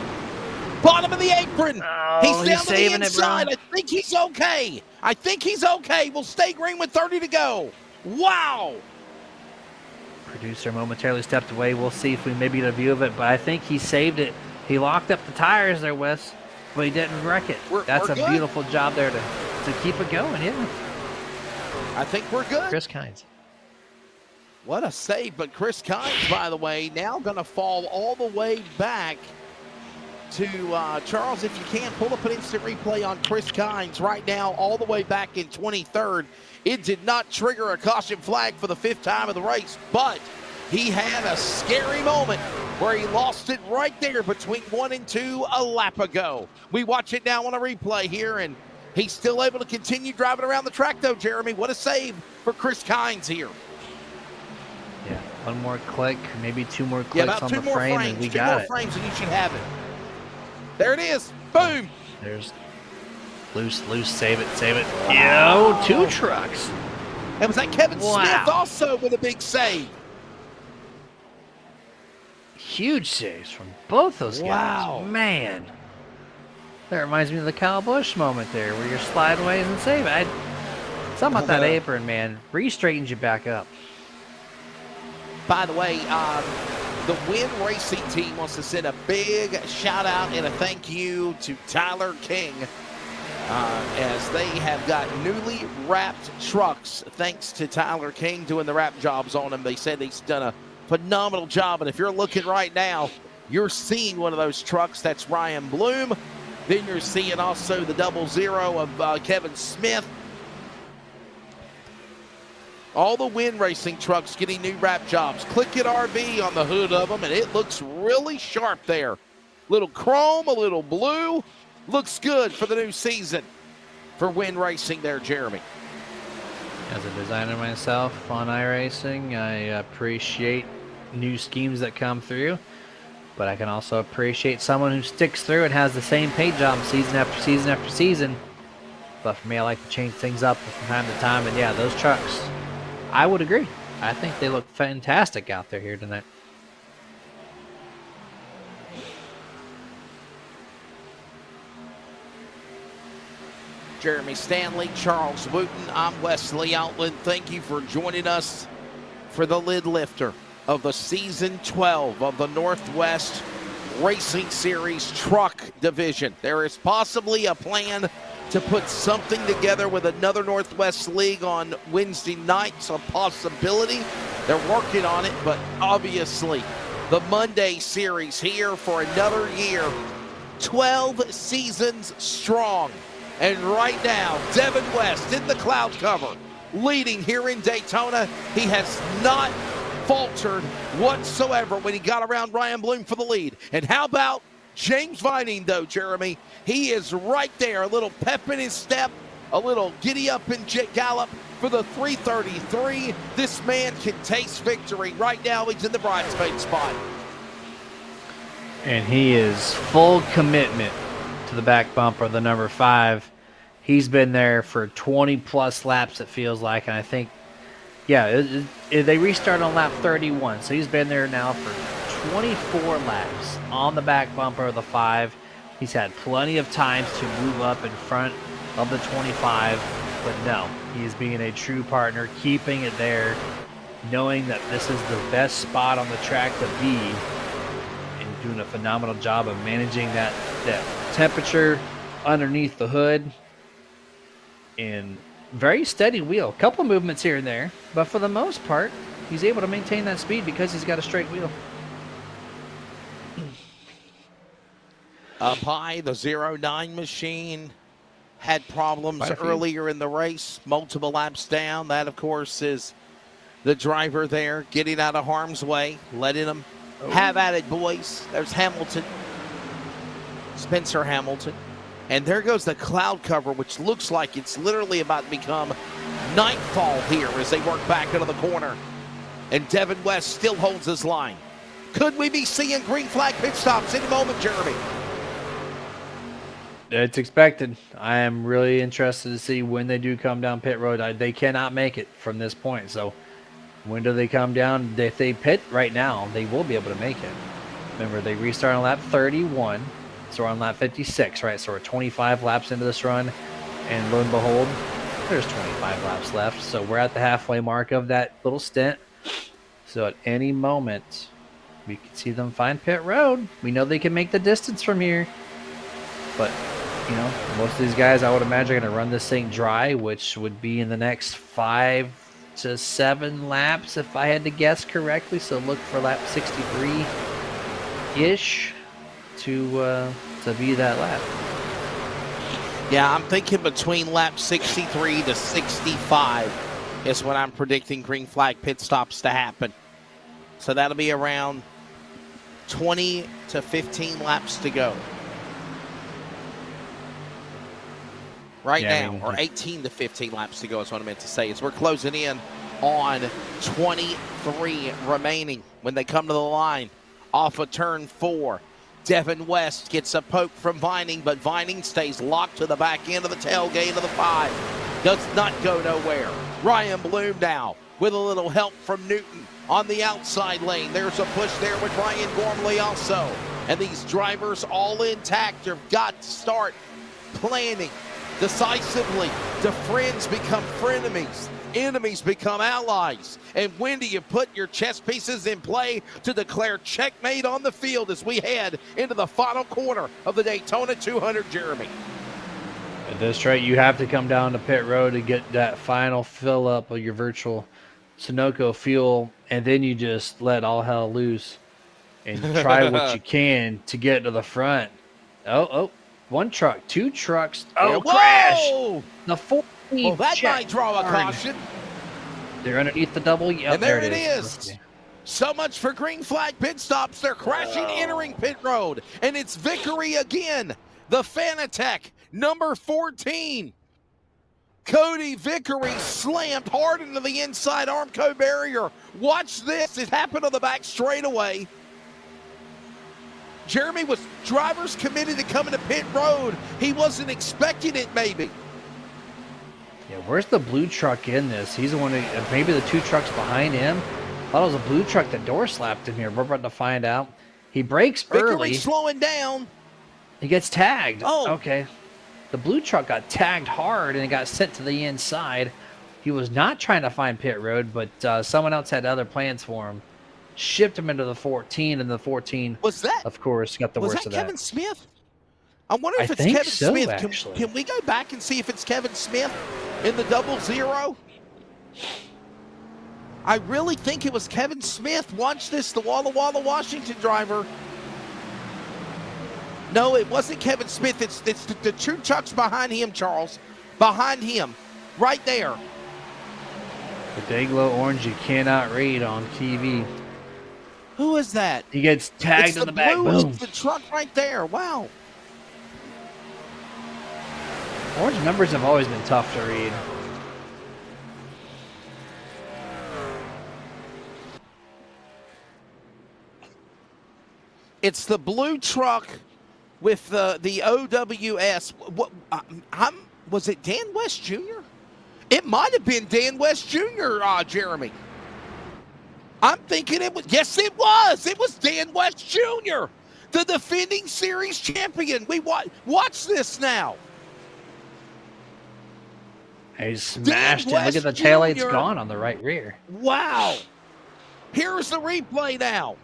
Bottom of the apron. Oh, he's down to the saving inside. it, I think he's okay. We'll stay green with 30 to go. Wow. Producer momentarily stepped away. We'll see if we maybe get a view of it, but I think he saved it. He locked up the tires there, Wes, but he didn't wreck it. That's a beautiful job there to keep it going, yeah. I think we're good. Chris Kynes. What a save, but Chris Kynes, by the way, now going to fall all the way back to Charles. If you can, pull up an instant replay on Chris Kynes right now, all the way back in 23rd. It did not trigger a caution flag for the 5th time of the race, but he had a scary moment where he lost it right there between 1 and 2 a lap ago. We watch it now on a replay here, and he's still able to continue driving around the track, though, Jeremy. What a save for Chris Kynes here. Yeah, One more click, maybe 2 more Yeah, clicks about on 2 the more frame, frames. and we 2 got more it. frames, and you should have it. There it is. Boom. There's loose, save it. Yo, 2 trucks. And was that Kevin Wow. Smith also with a big save? Huge saves from both those Wow. guys. Man. That reminds me of the Kyle Busch moment there where you're sliding away and save it. Something about that apron, man. Re-straightens you back up. By the way, the Win Racing team wants to send a big shout out and a thank you to Tyler King as they have got newly wrapped trucks thanks to Tyler King doing the wrap jobs on them. They said he's done a phenomenal job, and if you're looking right now, you're seeing one of those trucks. That's Ryan Bloom. Then you're seeing also the 00 of Kevin Smith. All the Win Racing trucks getting new wrap jobs. Click it RV on the hood of them, and it looks really sharp there. Little chrome, a little blue. Looks good for the new season for Win Racing there, Jeremy. As a designer myself on iRacing, I appreciate new schemes that come through, but I can also appreciate someone who sticks through and has the same paint job season after season after season. But for me, I like to change things up from time to time, and yeah, those trucks, I would agree. I think they look fantastic out there here tonight. Jeremy Stanley, Charles Wooten, I'm Wesley Outland. Thank you for joining us for the lid lifter of the Season 12 of the Northwest Racing Series Truck Division. There is possibly a plan to put something together with another Northwest League on Wednesday nights, a possibility. They're working on it, but obviously the Monday series here for another year, 12 seasons strong. And right now, Devin West in the cloud cover, leading here in Daytona. He has not faltered whatsoever when he got around Ryan Bloom for the lead. And how about James Vining, though, Jeremy? He is right there, a little pep in his step, a little giddy up and gallop for the 333. This man can taste victory. Right now, he's in the bridesmaid spot. And he is full commitment to the back bumper, the number 5. He's been there for 20 plus laps, it feels like, and I think, yeah, they restarted on lap 31, so he's been there now for 24 laps on the back bumper of the 5. He's had plenty of times to move up in front of the 25, but no, he's being a true partner, keeping it there, knowing that this is the best spot on the track to be, and doing a phenomenal job of managing that temperature underneath the hood. And very steady wheel. A couple movements here and there, but for the most part, he's able to maintain that speed because he's got a straight wheel. Up high, the 09 machine had problems earlier in the race, multiple laps down. That, of course, is the driver there getting out of harm's way, letting them have at it, boys. There's Hamilton, Spencer Hamilton. And there goes the cloud cover, which looks like it's literally about to become nightfall here as they work back into the corner. And Devin West still holds his line. Could we be seeing green flag pit stops any moment, Jeremy? It's expected. I am really interested to see when they do come down pit road. They cannot make it from this point. So when do they come down? If they pit right now, they will be able to make it. Remember, they restart on lap 31. So we're on lap 56, right? So we're 25 laps into this run. And lo and behold, there's 25 laps left. So we're at the halfway mark of that little stint. So at any moment, we can see them find pit road. We know they can make the distance from here. But, you know, most of these guys, I would imagine, are going to run this thing dry, which would be in the next 5 to 7 laps, if I had to guess correctly. So look for lap 63-ish to be that lap. Yeah, I'm thinking between lap 63 to 65 is when I'm predicting green flag pit stops to happen. So that'll be around 20 to 15 laps to go. Right now, or 18 to 15 laps to go is what I meant to say. As we're closing in on 23 remaining when they come to the line off of turn 4. Devin West gets a poke from Vining, but Vining stays locked to the back end of the tailgate of the 5. Does not go nowhere. Ryan Bloom now with a little help from Newton on the outside lane. There's a push there with Ryan Gormley also. And these drivers all intact have got to start planning decisively. Do friends become frenemies? Enemies become allies. And when do you put your chess pieces in play to declare checkmate on the field as we head into the final quarter of the Daytona 200, Jeremy? At this rate, you have to come down to pit road to get that final fill up of your virtual Sunoco fuel, and then you just let all hell loose and try what you can to get to the front. Oh, one truck, 2 trucks. Oh, crash! The 14. Well, that might draw a caution. They're underneath the double. Yep, and there it is. So much for green flag pit stops. They're crashing, entering pit road. And it's Vickery again. The Fanatec, number 14. Cody Vickery slammed hard into the inside Armco barrier. Watch this. It happened on the back straightaway. Jeremy, was drivers committed to coming to pit road. He wasn't expecting it, maybe. Yeah, where's the blue truck in this? He's the one that, maybe the 2 trucks behind him. I thought it was a blue truck that door slapped him here. We're about to find out. He brakes early. Vickery slowing down. He gets tagged. Oh. Okay. The blue truck got tagged hard and it got sent to the inside. He was not trying to find pit road, but someone else had other plans for him. Shipped him into the 14, and the 14, was that, of course, got the worst of that. Was that Kevin Smith? I wonder if it's Kevin Smith. Can we go back and see if it's Kevin Smith in the 00? I really think it was Kevin Smith. Watch this, the Walla Walla Washington driver. No, it wasn't Kevin Smith. It's the 2 trucks behind him, Charles. Behind him, right there. The Dayglow orange you cannot read on TV. Who is that? He gets tagged in the back. Boom. It's the truck right there. Wow. Orange numbers have always been tough to read. It's the blue truck with the OWS. What? Was it Dan West Jr.? It might have been Dan West Jr., Jeremy. I'm thinking it was. Yes, it was. It was Dan West Jr., the defending series champion. We watch this now. He smashed it. Look at the taillight's gone on the right rear. Wow. Here's the replay now.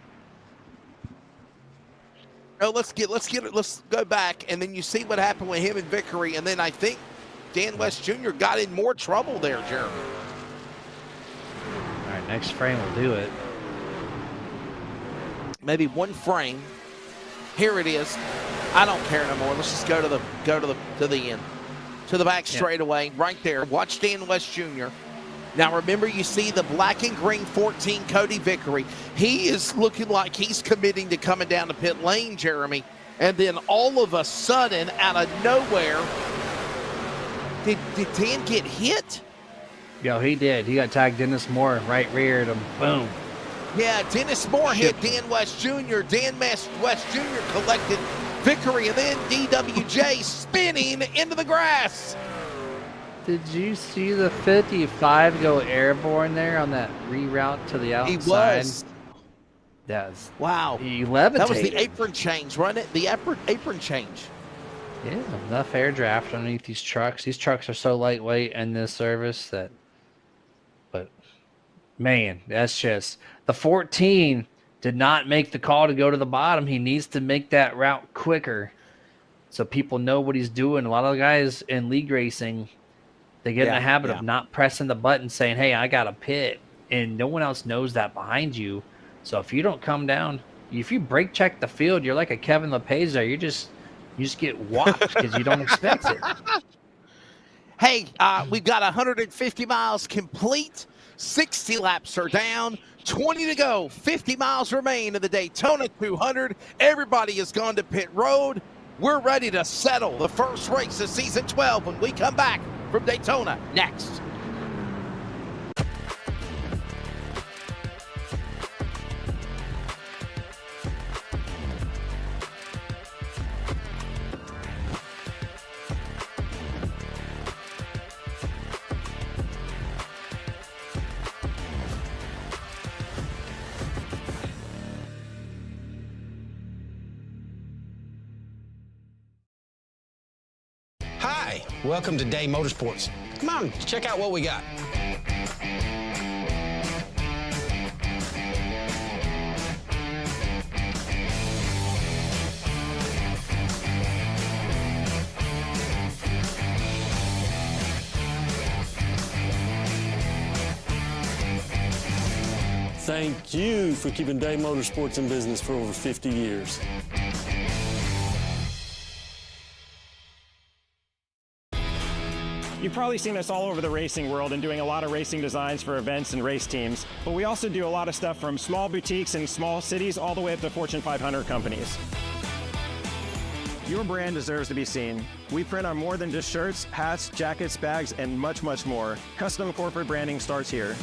Oh, let's go back, and then you see what happened with him and Vickery, and then I think Dan West Jr. got in more trouble there, Jeremy. All right, next frame will do it. Maybe one frame. Here it is. I don't care no more. Let's just go to the end, to the back straightaway, right there. Watch Dan West Jr. Now remember, you see the black and green 14 Cody Vickery. He is looking like he's committing to coming down the pit lane, Jeremy. And then all of a sudden, out of nowhere, did Dan get hit? Yo, he did. He got tagged Dennis Moore right rear at him. Boom. Yeah, Dennis Moore hit Dan West Jr. Dan West Jr. collected Vickery, and then DWJ spinning into the grass. Did you see the 55 go airborne there on that reroute to the outside? He was. That's wow. He levitated. That was the apron change, wasn't it? The apron change. Yeah, enough air draft underneath these trucks. These trucks are so lightweight in this service that, but man, that's just, the 14 did not make the call to go to the bottom. He needs to make that route quicker so people know what he's doing. A lot of the guys in league racing, they get in the habit of not pressing the button saying, hey, I got a pit, and no one else knows that behind you. So if you don't come down, if you brake check the field, you're like a Kevin LePage there. You just get whopped because you don't expect it. Hey, we've got 150 miles complete. 60 laps are down. 20 to go. 50 miles remain in the Daytona 200. Everybody has gone to pit road. We're ready to settle the first race of season 12 when we come back from Daytona next. Welcome to Day Motorsports. Come on, check out what we got. Thank you for keeping Day Motorsports in business for over 50 years. You've probably seen us all over the racing world and doing a lot of racing designs for events and race teams, but we also do a lot of stuff from small boutiques in small cities all the way up to Fortune 500 companies. Your brand deserves to be seen. We print on more than just shirts, hats, jackets, bags, and much, much more. Custom corporate branding starts here.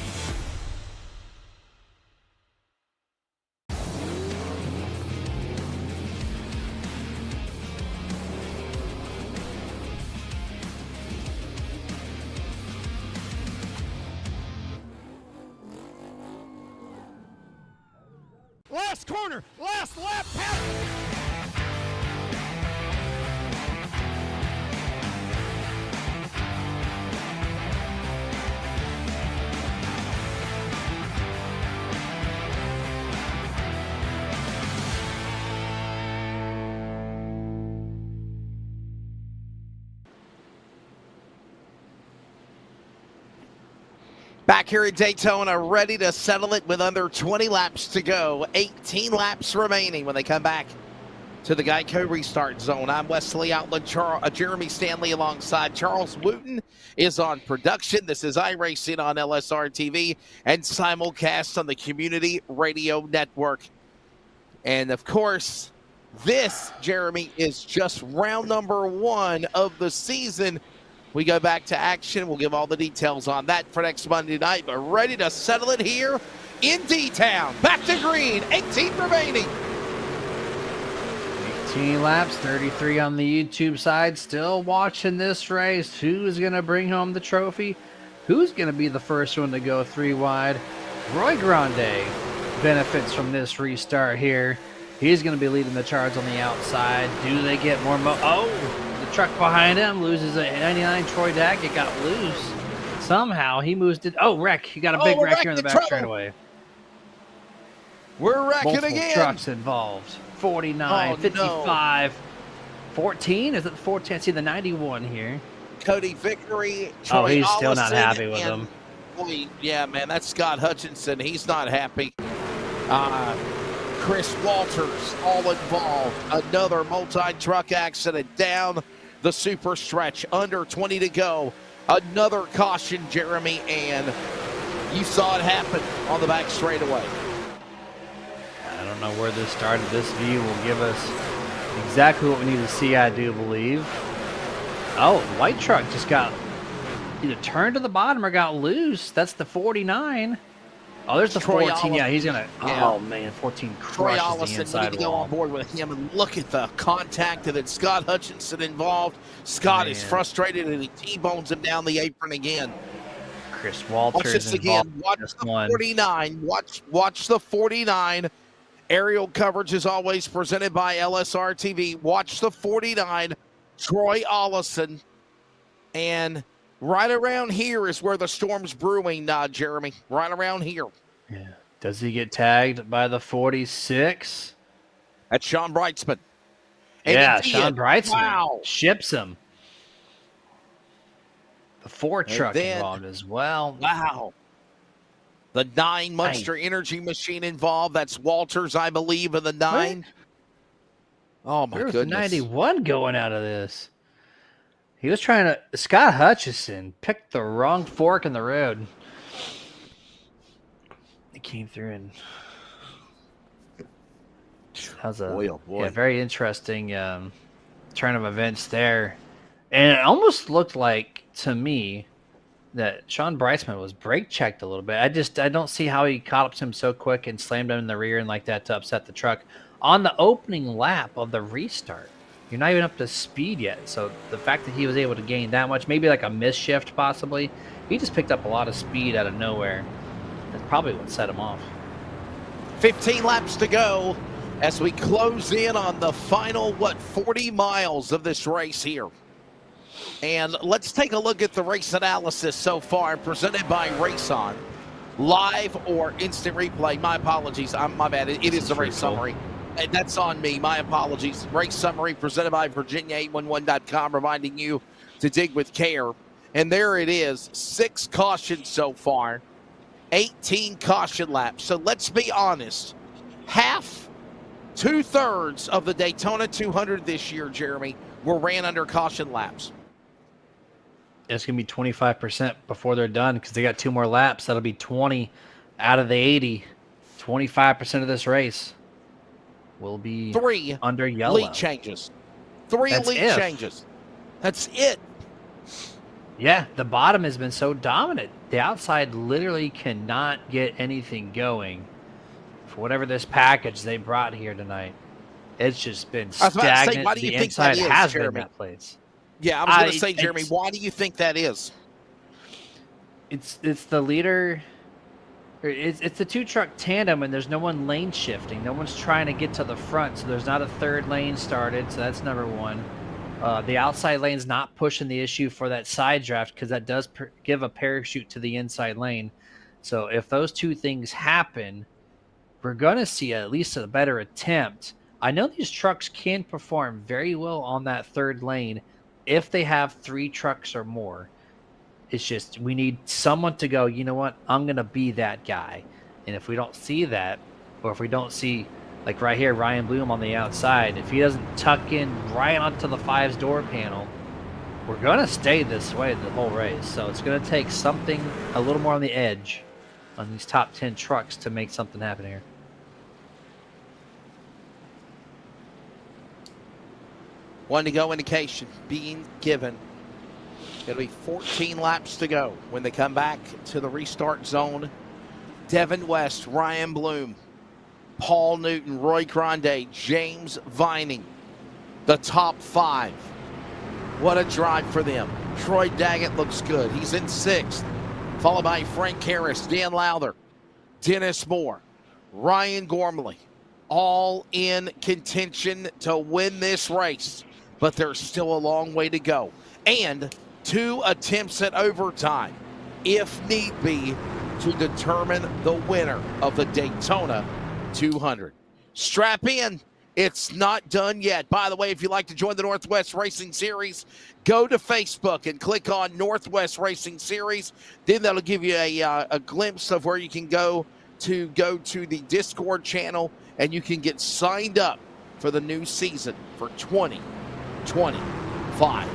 Last corner, last lap, pass. Back here at Daytona, ready to settle it with under 20 laps to go. 18 laps remaining when they come back to the Geico restart zone. I'm Wesley Outland, Jeremy Stanley alongside Charles Wooten is on production. This is iRacing on LSRTV and simulcast on the Community Radio Network. And of course, this, Jeremy, is just round number 1 of the season. We go back to action. We'll give all the details on that for next Monday night, but ready to settle it here in D-Town. Back to green, 18 remaining. 18 laps, 33 on the YouTube side. Still watching this race. Who's going to bring home the trophy? Who's going to be the first one to go 3 wide? Roy Grande benefits from this restart here. He's going to be leading the charge on the outside. Do they get more the truck behind him loses a 99 Troy Daggett, got loose. Somehow he moves it. Oh, wreck. He got a big wreck here in the back straightaway. We're wrecking Multiple again. Trucks involved. 49, 55, no. 14. Is it the 14? I see the 91 here. Cody Vickery. Troy Oh, he's still not Allison, happy with and him. Boy, yeah, man, that's Scott Hutchinson. He's not happy. Chris Walters, all involved. Another multi-truck accident down the super stretch. Under 20 to go. Another caution, Jeremy, and you saw it happen on the back straightaway. I don't know where this started. This view will give us exactly what we need to see, I do believe. Oh, the white truck just got either turned to the bottom or got loose. That's the 49. Oh, there's the Troy 14. Allison. Yeah, he's going to... Yeah. Oh, man, 14 Troy crushes Allison, the we inside need to go wall. on board with him and look at the contact and then Scott Hutchinson involved. Scott is frustrated and he T-bones him down the apron again. Chris Walters Watch this again. Watch the 49. Watch the 49. Aerial coverage is always presented by LSRTV. Watch the 49. Troy Allison. And right around here is where the storm's brewing, Jeremy. Right around here. Yeah. Does he get tagged by the 46? That's Sean Brightsman. And Yeah, he Sean did. Brightsman Wow. ships him. The 4 truck then- involved as well. Wow. The 9 Monster Energy machine involved. That's Walters, I believe, in the 9. Oh, my There's goodness. 91 going out of this. He was trying to... Scott Hutchison picked the wrong fork in the road. He came through and... That was a Boy, oh boy. Yeah, very interesting turn of events there. And it almost looked like, to me, that Sean Brightsman was brake checked a little bit. I don't see how he caught up to him so quick and slammed him in the rear and like that to upset the truck on the opening lap of the restart. You're not even up to speed yet. So the fact that he was able to gain that much, maybe like a misshift possibly, he just picked up a lot of speed out of nowhere. That's probably what set him off. 15 laps to go as we close in on the final, 40 miles of this race here. And let's take a look at the race analysis so far, presented by Race On. Live or instant replay. My apologies. My bad. It is the race summary. That's on me. My apologies. Race summary presented by Virginia811.com, reminding you to dig with care. And there it is. 6 cautions so far. 18 caution laps. So let's be honest. Half, 2/3 of the Daytona 200 this year, Jeremy, were ran under caution laps. It's going to be 25% before they're done because they got 2 more laps. That'll be 20 out of the 80. 25% of this race will be 3 under yellow. Lead changes. 3 That's lead changes. That's it. Yeah, the bottom has been so dominant. The outside literally cannot get anything going for whatever this package they brought here tonight. It's just been stagnant. Say, why do you the think inside that is, has Jeremy? been that place. Yeah, I was going to say, Jeremy, why do you think that is? It's the leader. It's the 2-truck tandem, and there's no one lane shifting. No one's trying to get to the front, so there's not a 3rd lane started. So that's number 1. The outside lane's not pushing the issue for that side draft because that does give a parachute to the inside lane. So if those 2 things happen, we're going to see at least a better attempt. I know these trucks can perform very well on that 3rd lane if they have 3 trucks or more. It's just we need someone to go, you know what, I'm going to be that guy. And if we don't see that, or if we don't see, like right here, Ryan Bloom on the outside, if he doesn't tuck in right onto the 5's door panel, we're going to stay this way the whole race. So it's going to take something a little more on the edge on these top 10 trucks to make something happen here. One to go indication being given. It'll be 14 laps to go when they come back to the restart zone. Devin West, Ryan Bloom, Paul Newton, Roy Grande, James Vining, the top 5. What a drive for them. Troy Daggett looks good. He's in 6th, followed by Frank Harris, Dan Lowther, Dennis Moore, Ryan Gormley, all in contention to win this race. But there's still a long way to go. And 2 attempts at overtime, if need be, to determine the winner of the Daytona 200. Strap in. It's not done yet. By the way, if you'd like to join the Northwest Racing Series, go to Facebook and click on Northwest Racing Series. Then that'll give you a glimpse of where you can go to the Discord channel, and you can get signed up for the new season for 2025.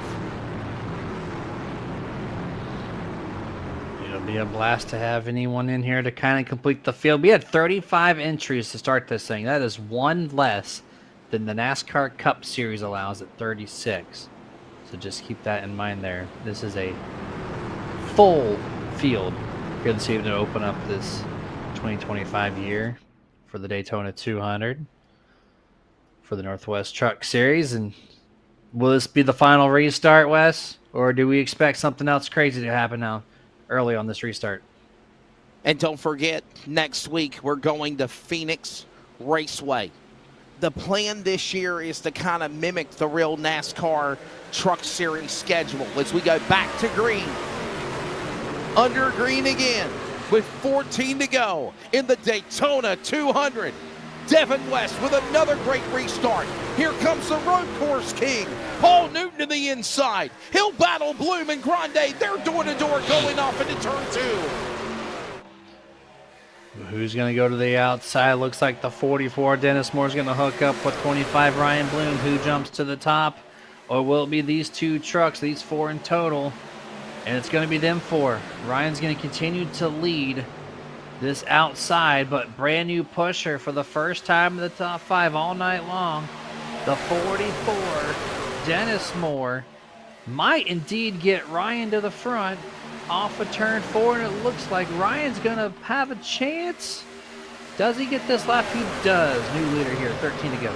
It'll be a blast to have anyone in here to kind of complete the field. We had 35 entries to start this thing. That is 1 less than the NASCAR Cup Series allows at 36. So just keep that in mind there. This is a full field here this evening to open up this 2025 year for the Daytona 200 for the Northwest Truck Series. And will this be the final restart, Wes? Or do we expect something else crazy to happen now early on this restart? And don't forget, next week we're going to Phoenix Raceway. The plan this year is to kind of mimic the real NASCAR Truck Series schedule as we go back to green. Under green again with 14 to go in the Daytona 200. Devin West with another great restart. Here comes the road course king, Paul Newton to the inside. He'll battle Bloom and Grande. They're door-to-door going off into turn 2. Who's going to go to the outside? Looks like the 44, Dennis Moore's going to hook up with 25, Ryan Bloom. Who jumps to the top? Or will it be these 2 trucks, these 4 in total? And it's going to be them 4. Ryan's going to continue to lead this outside, but brand new pusher for the first time in the top 5 all night long. The 44, Dennis Moore, might indeed get Ryan to the front off of turn 4, and it looks like Ryan's gonna have a chance. Does he get this lap? He does. New leader here, 13 to go.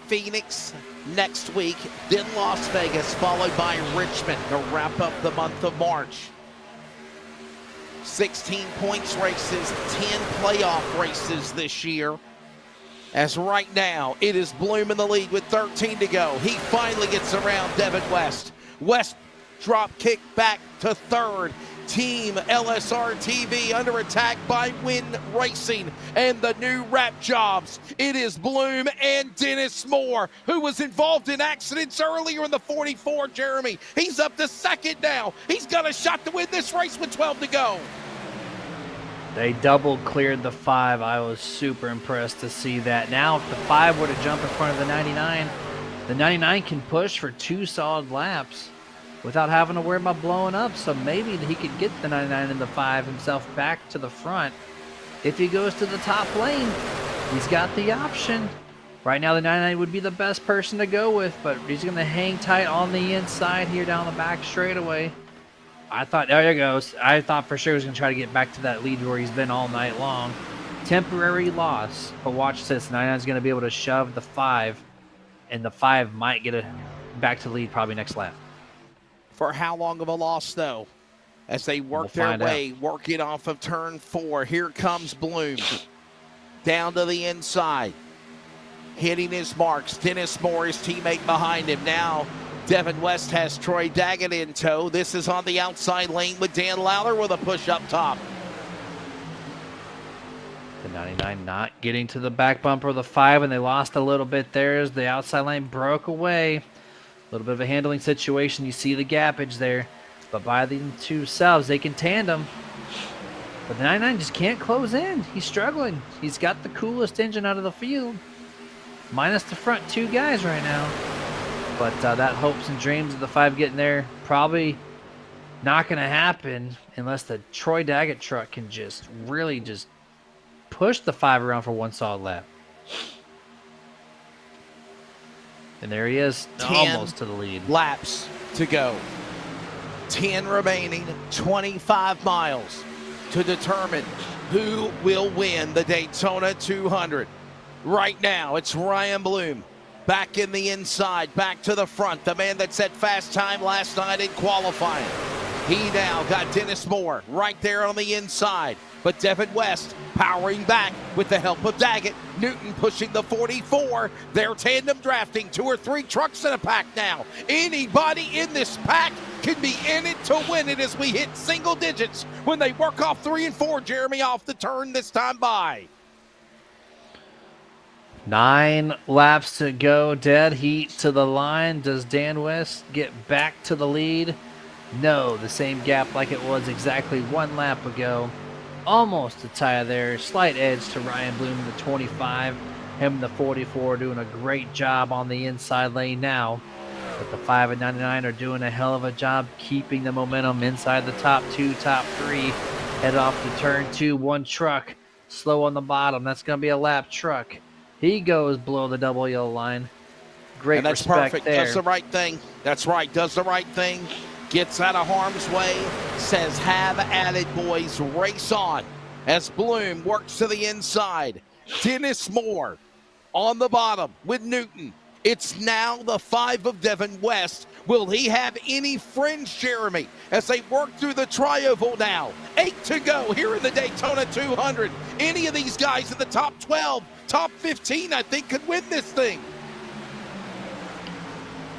Phoenix next week, then Las Vegas, followed by Richmond to wrap up the month of March. 16 points races, 10 playoff races this year. As right now, it is Bloom in the lead with 13 to go. He finally gets around Devin West. West drop kick back to third. Team LSRTV under attack by Win Racing and the new wrap jobs. It is Bloom and Dennis Moore, who was involved in accidents earlier in the 44, Jeremy. He's up to second now. He's got a shot to win this race with 12 to go. They double cleared the 5. I was super impressed to see that. Now, if the 5 were to jump in front of the 99, the 99 can push for 2 solid laps without having to worry about blowing up. So maybe he could get the 99 and the 5 himself back to the front. If he goes to the top lane, he's got the option. Right now, the 99 would be the best person to go with, but he's going to hang tight on the inside here down the back straightaway. I thought, there he goes. I thought for sure he was going to try to get back to that lead where he's been all night long. Temporary loss, but watch this. 99 is going to be able to shove the 5, and the 5 might get back to lead probably next lap. For how long of a loss, though? As they work their way, working off of turn 4. Here comes Bloom. Down to the inside. Hitting his marks. Dennis Moore, his teammate behind him. Now, Devin West has Troy Daggett in tow. This is on the outside lane with Dan Lowler with a push up top. The 99 not getting to the back bumper of the 5, and they lost a little bit there as the outside lane broke away. A little bit of a handling situation. You see the gappage there. But by the 2 selves, they can tandem. But the 99 just can't close in. He's struggling. He's got the coolest engine out of the field. Minus the front 2 guys right now. But that hopes and dreams of the 5 getting there probably not going to happen unless the Troy Daggett truck can just really just push the 5 around for 1 solid lap. And there he is, almost to the lead. Laps to go. 10 remaining, 25 miles to determine who will win the Daytona 200. Right now, it's Ryan Bloom. Back in the inside, back to the front. The man that set fast time last night in qualifying. He now got Dennis Moore right there on the inside. But Devin West powering back with the help of Daggett. Newton pushing the 44. They're tandem drafting. 2 or 3 trucks in a pack now. Anybody in this pack can be in it to win it as we hit single digits when they work off 3 and 4, Jeremy, off the turn this time by. 9 laps to go. Dead heat to the line. Does Dan West get back to the lead? No, the same gap like it was exactly 1 lap ago. Almost a tie there. Slight edge to Ryan Bloom, the 25. Him and the 44 doing a great job on the inside lane now. But the 5 and 99 are doing a hell of a job keeping the momentum inside the top 2, top 3. Head off to turn 2. 1 truck slow on the bottom. That's going to be a lap truck. He goes below the double yellow line. Great and that's respect perfect. there. Does the right thing. That's right. Does the right thing. Gets out of harm's way. Says, have at it, boys. Race on. As Bloom works to the inside. Dennis Moore on the bottom with Newton. It's now the 5 of Devin West. Will he have any friends, Jeremy, as they work through the tri-oval now? 8 to go here in the Daytona 200. Any of these guys in the top 12, top 15, I think, could win this thing.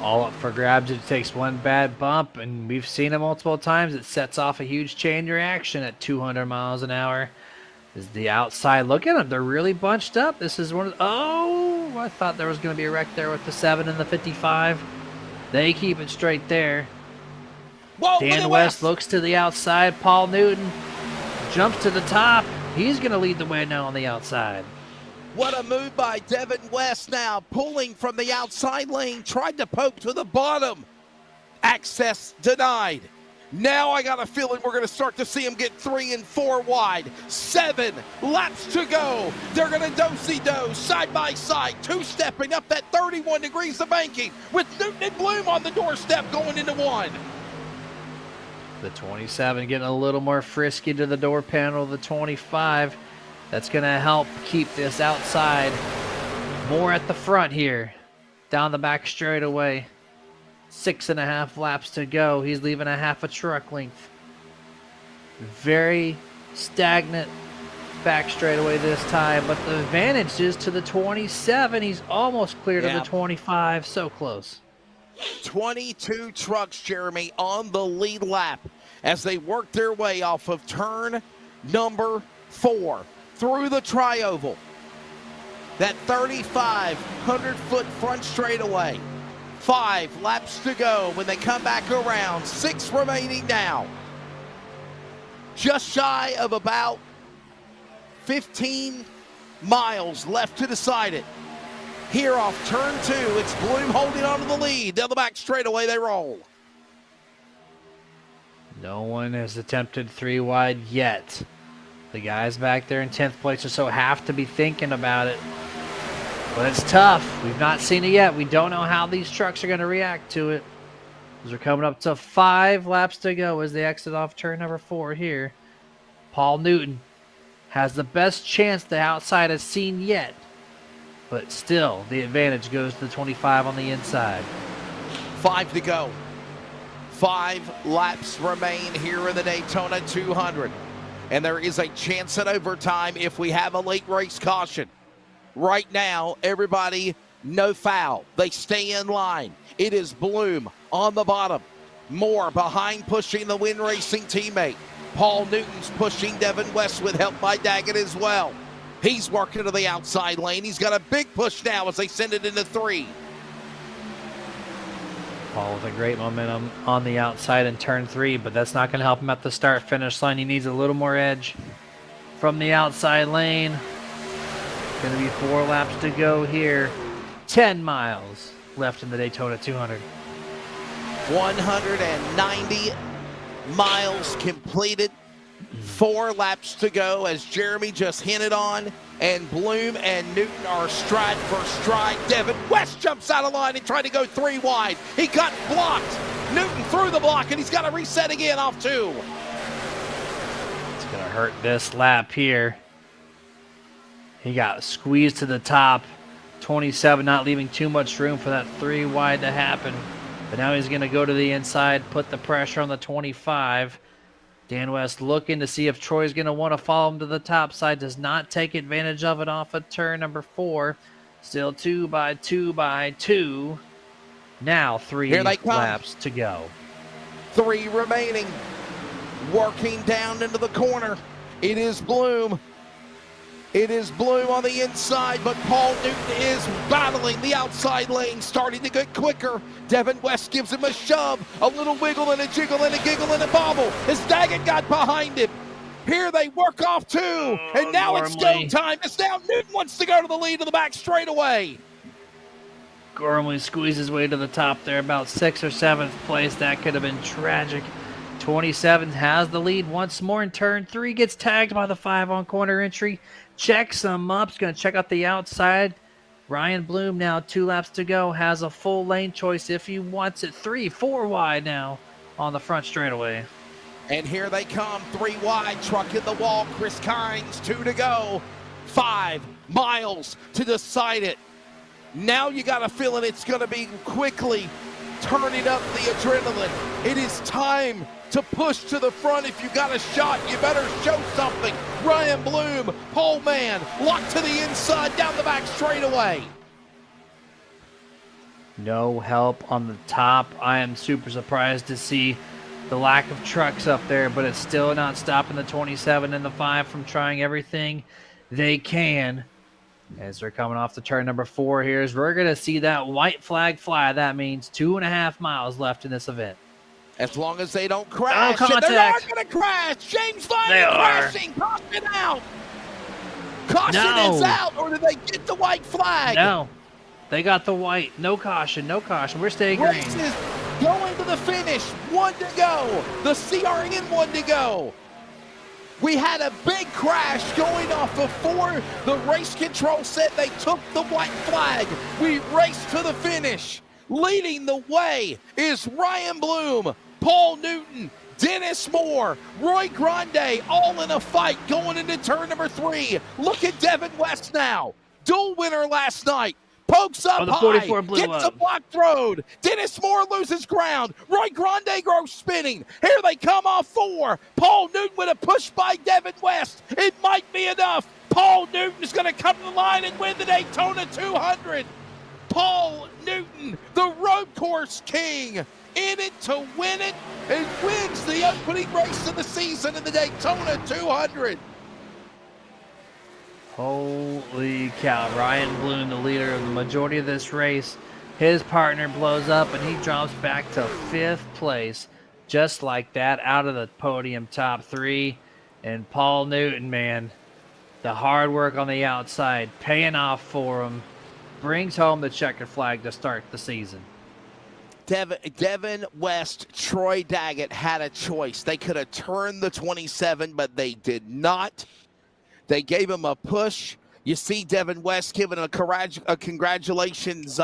All up for grabs. It takes 1 bad bump, and we've seen it multiple times. It sets off a huge chain reaction at 200 miles an hour. Is the outside. Look at them. They're really bunched up. This is one of the, oh, I thought there was going to be a wreck there with the 7 and the 55. They keep it straight there. Whoa, Dan West looks to the outside. Paul Newton jumps to the top. He's going to lead the way now on the outside. What a move by Devin West now, pulling from the outside lane, tried to poke to the bottom. Access denied. Now I got a feeling we're going to start to see him get 3 and 4 wide. 7 laps to go. They're going to do-si-do, side by side, 2-stepping up that 31 degrees of banking with Newton and Bloom on the doorstep going into 1. The 27 getting a little more frisky to the door panel of the 25. That's going to help keep this outside more at the front here. Down the back straightaway. 6.5 laps to go. He's leaving a half a truck length. Very stagnant back straightaway this time, but the advantage is to the 27. He's almost clear to the 25. So close. 22 trucks, Jeremy, on the lead lap as they work their way off of turn number 4 through the trioval. That 3,500-foot front straightaway. 5 laps to go when they come back around. 6 remaining now. Just shy of about 15 miles left to decide it. Here off turn 2, it's Bloom holding on to the lead. Down the back straightaway they roll. No one has attempted 3 wide yet. The guys back there in 10th place or so have to be thinking about it. But it's tough. We've not seen it yet. We don't know how these trucks are going to react to it. As we're coming up to 5 laps to go as they exit off turn number 4 here. Paul Newton has the best chance the outside has seen yet. But still, the advantage goes to the 25 on the inside. 5 to go. 5 laps remain here in the Daytona 200. And there is a chance at overtime if we have a late race caution. Right now, everybody, no foul. They stay in line. It is Bloom on the bottom. Moore behind pushing the Win Racing teammate. Paul Newton's pushing Devin West with help by Daggett as well. He's working to the outside lane. He's got a big push now as they send it into 3. Paul with a great momentum on the outside in turn 3, but that's not going to help him at the start-finish line. He needs a little more edge from the outside lane. Going to be 4 laps to go here. 10 miles left in the Daytona 200. 190 miles completed. 4 laps to go as Jeremy just hinted on. And Bloom and Newton are stride for stride. Devin West jumps out of line and tried to go 3 wide. He got blocked. Newton through the block and he's got to reset again off 2. It's going to hurt this lap here. He got squeezed to the top. 27 not leaving too much room for that 3 wide to happen. But now he's going to go to the inside, put the pressure on the 25. Dan West looking to see if Troy's going to want to follow him to the top side. Does not take advantage of it off of turn number 4. Still 2 by 2 by 2. Now 3 laps to go. 3 remaining. Working down into the corner. It is Bloom. It is Bloom on the inside, but Paul Newton is battling the outside lane, starting to get quicker. Devin West gives him a shove, a little wiggle and a jiggle and a giggle and a bobble as Daggett got behind him. Here they work off 2, and now it's go time. It's now Newton wants to go to the lead of the back straightaway. Gormley squeezes his way to the top there, about 6th or 7th place. That could have been tragic. 27 has the lead once more in turn 3, gets tagged by the 5 on corner entry. Checks him up. He's going to check out the outside. Ryan Bloom now 2 laps to go. Has a full lane choice if he wants it. 3, 4 wide now on the front straightaway. And here they come. 3 wide. Truck in the wall. Chris Kynes 2 to go. 5 miles to decide it. Now you got a feeling it's going to be quickly turning up the adrenaline. It is time to push to the front. If you got a shot, you better show something. Ryan Bloom, pole man, locked to the inside, down the back straightaway. No help on the top. I am super surprised to see the lack of trucks up there, but it's still not stopping the 27 and the 5 from trying everything they can. As they're coming off the turn number 4 here, as we're going to see that white flag fly. That means 2.5 miles left in this event. As long as they don't crash. No and they are contact. going to crash. James Vine crashing. Caution out. Caution is out, or did they get the white flag? No. They got the white. No caution. No caution. We're staying green. Race is going to the finish. 1 to go. The CRN 1 to go. We had a big crash going off before the race control said they took the white flag. We raced to the finish. Leading the way is Ryan Bloom, Paul Newton, Dennis Moore, Roy Grande, all in a fight going into turn number 3. Look at Devin West now. Dual winner last night. Pokes up the high, 44 blew gets up. a blocked road. Dennis Moore loses ground. Roy Grande goes spinning. Here they come off 4. Paul Newton with a push by Devin West. It might be enough. Paul Newton is going to come to the line and win the Daytona 200. Paul Newton, the road course king, in it to win it, and wins the opening race of the season in the Daytona 200. Holy cow. Ryan Bloom, the leader of the majority of this race. His partner blows up and he drops back to 5th place. Just like that, out of the podium top 3. And Paul Newton, man, the hard work on the outside paying off for him. Brings home the checkered flag to start the season. Devin West, Troy Daggett had a choice. They could have turned the 27, but they did not. They gave him a push. You see Devin West giving a congratulations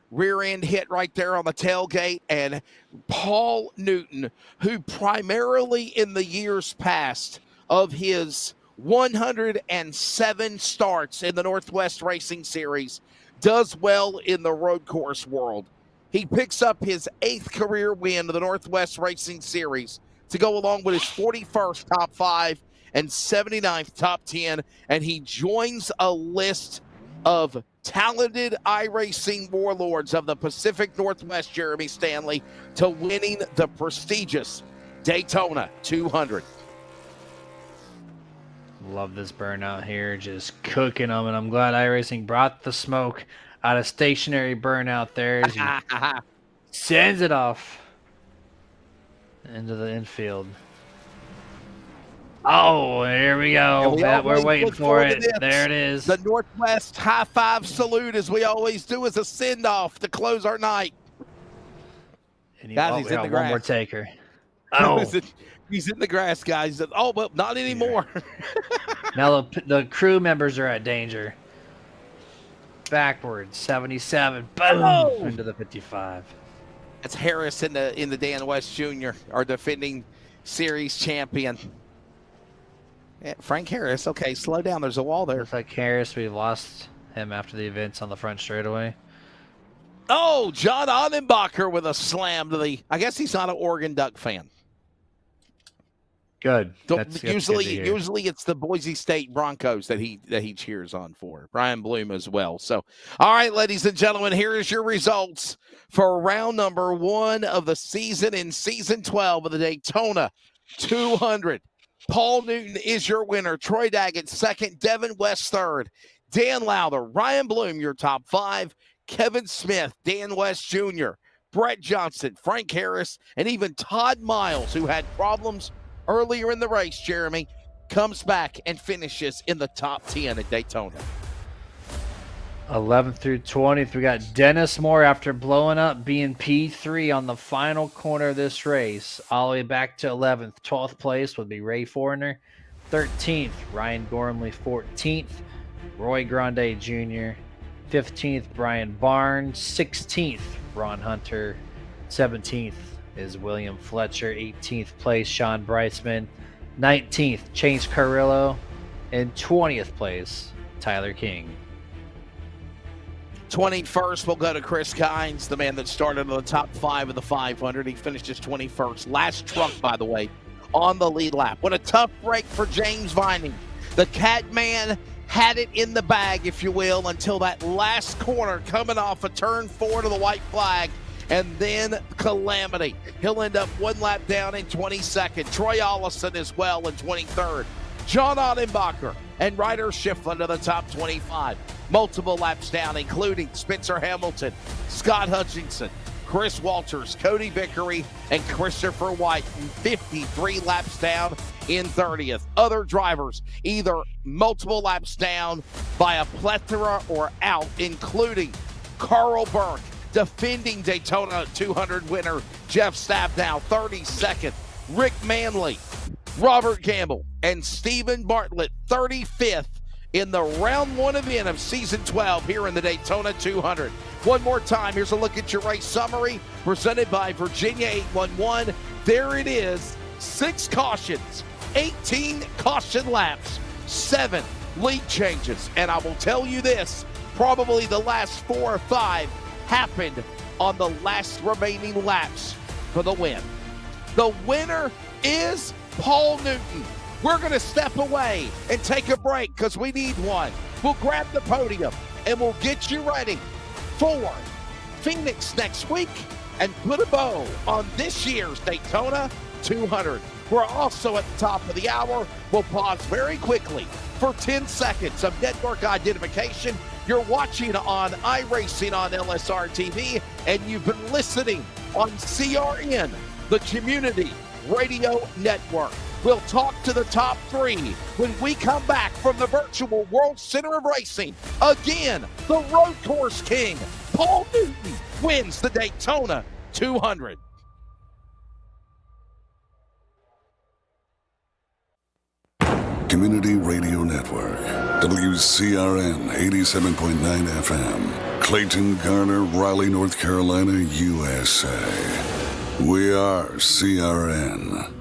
rear end hit right there on the tailgate. And Paul Newton, who primarily in the years past of his 107 starts in the Northwest Racing Series, does well in the road course world. He picks up his 8th career win of the Northwest Racing Series to go along with his 41st top 5 and 79th top 10, and he joins a list of talented iRacing warlords of the Pacific Northwest, Jeremy Stanley, to winning the prestigious Daytona 200. Love this burnout here, just cooking them, and I'm glad iRacing brought the smoke out of stationary burnout there as he sends it off into the infield. Oh, here we go. We're waiting for it. There it is. The Northwest high five salute, as we always do, as a send-off to close our night. And he's in the grass. One more taker. Oh. He's in the grass, guys. Oh, but not anymore. Now the crew members are at danger. Backwards, 77. Boom! Into the 55. That's Harris in the Dan West Jr., our defending series champion. Yeah, Frank Harris. Okay, slow down. There's a wall there. Looks like Harris. We lost him after the events on the front straightaway. Oh, John Onenbacher with a slam to the. I guess he's not an Oregon Duck fan. Good. Usually it's the Boise State Broncos that he cheers on for. Brian Bloom as well. So, all right, ladies and gentlemen, here is your results for round number 1 of the season in season 12 of the Daytona 200. Paul Newton is your winner. Troy Daggett 2nd. Devin West 3rd. Dan Lowther, Ryan Bloom, your top 5. Kevin Smith, Dan West Jr., Brett Johnson, Frank Harris, and even Todd Miles, who had problems earlier in the race, Jeremy, comes back and finishes in the top 10 at Daytona. 11th through 20th, we got Dennis Moore after blowing up, being P3 on the final corner of this race, all the way back to 11th. 12th place would be Ray Forner. 13th, Ryan Gormley. 14th, Roy Grande Jr. 15th, Brian Barnes. 16th, Ron Hunter. 17th is William Fletcher. 18th place, Sean Breisman. 19th, Chase Carrillo. And 20th place, Tyler King. 21st, we'll go to Chris Kynes, the man that started in the top 5 of the 500. He finished his 21st. Last truck, by the way, on the lead lap. What a tough break for James Vining. The Catman had it in the bag, if you will, until that last corner coming off a turn 4 to the white flag. And then calamity. He'll end up 1 lap down in 22nd. Troy Ollison as well in 23rd. John Onenbacher and Ryder Schifflin to the top 25. Multiple laps down, including Spencer Hamilton, Scott Hutchinson, Chris Walters, Cody Vickery, and Christopher White. 53 laps down in 30th. Other drivers either multiple laps down by a plethora or out, including Carl Burke, defending Daytona 200 winner Jeff Stabnow, 32nd. Rick Manley, Robert Gamble, and Stephen Bartlett, 35th in the round 1 event of season 12 here in the Daytona 200. One more time, here's a look at your race summary presented by Virginia 811. There it is, 6 cautions, 18 caution laps, 7 lead changes. And I will tell you this, probably the last 4 or 5 happened on the last remaining laps for the win. The winner is Paul Newton. We're going to step away and take a break because we need one. We'll grab the podium and we'll get you ready for Phoenix next week and put a bow on this year's Daytona 200. We're also at the top of the hour. We'll pause very quickly for 10 seconds of network identification. You're watching on iRacing on LSRTV, and you've been listening on CRN, the Community Radio Network. We'll talk to the top three when we come back from the virtual World Center of Racing. Again, the road course king, Paul Newton, wins the Daytona 200. Community Radio Network, WCRN 87.9 FM, Clayton, Garner, Raleigh, North Carolina, USA. We are CRN.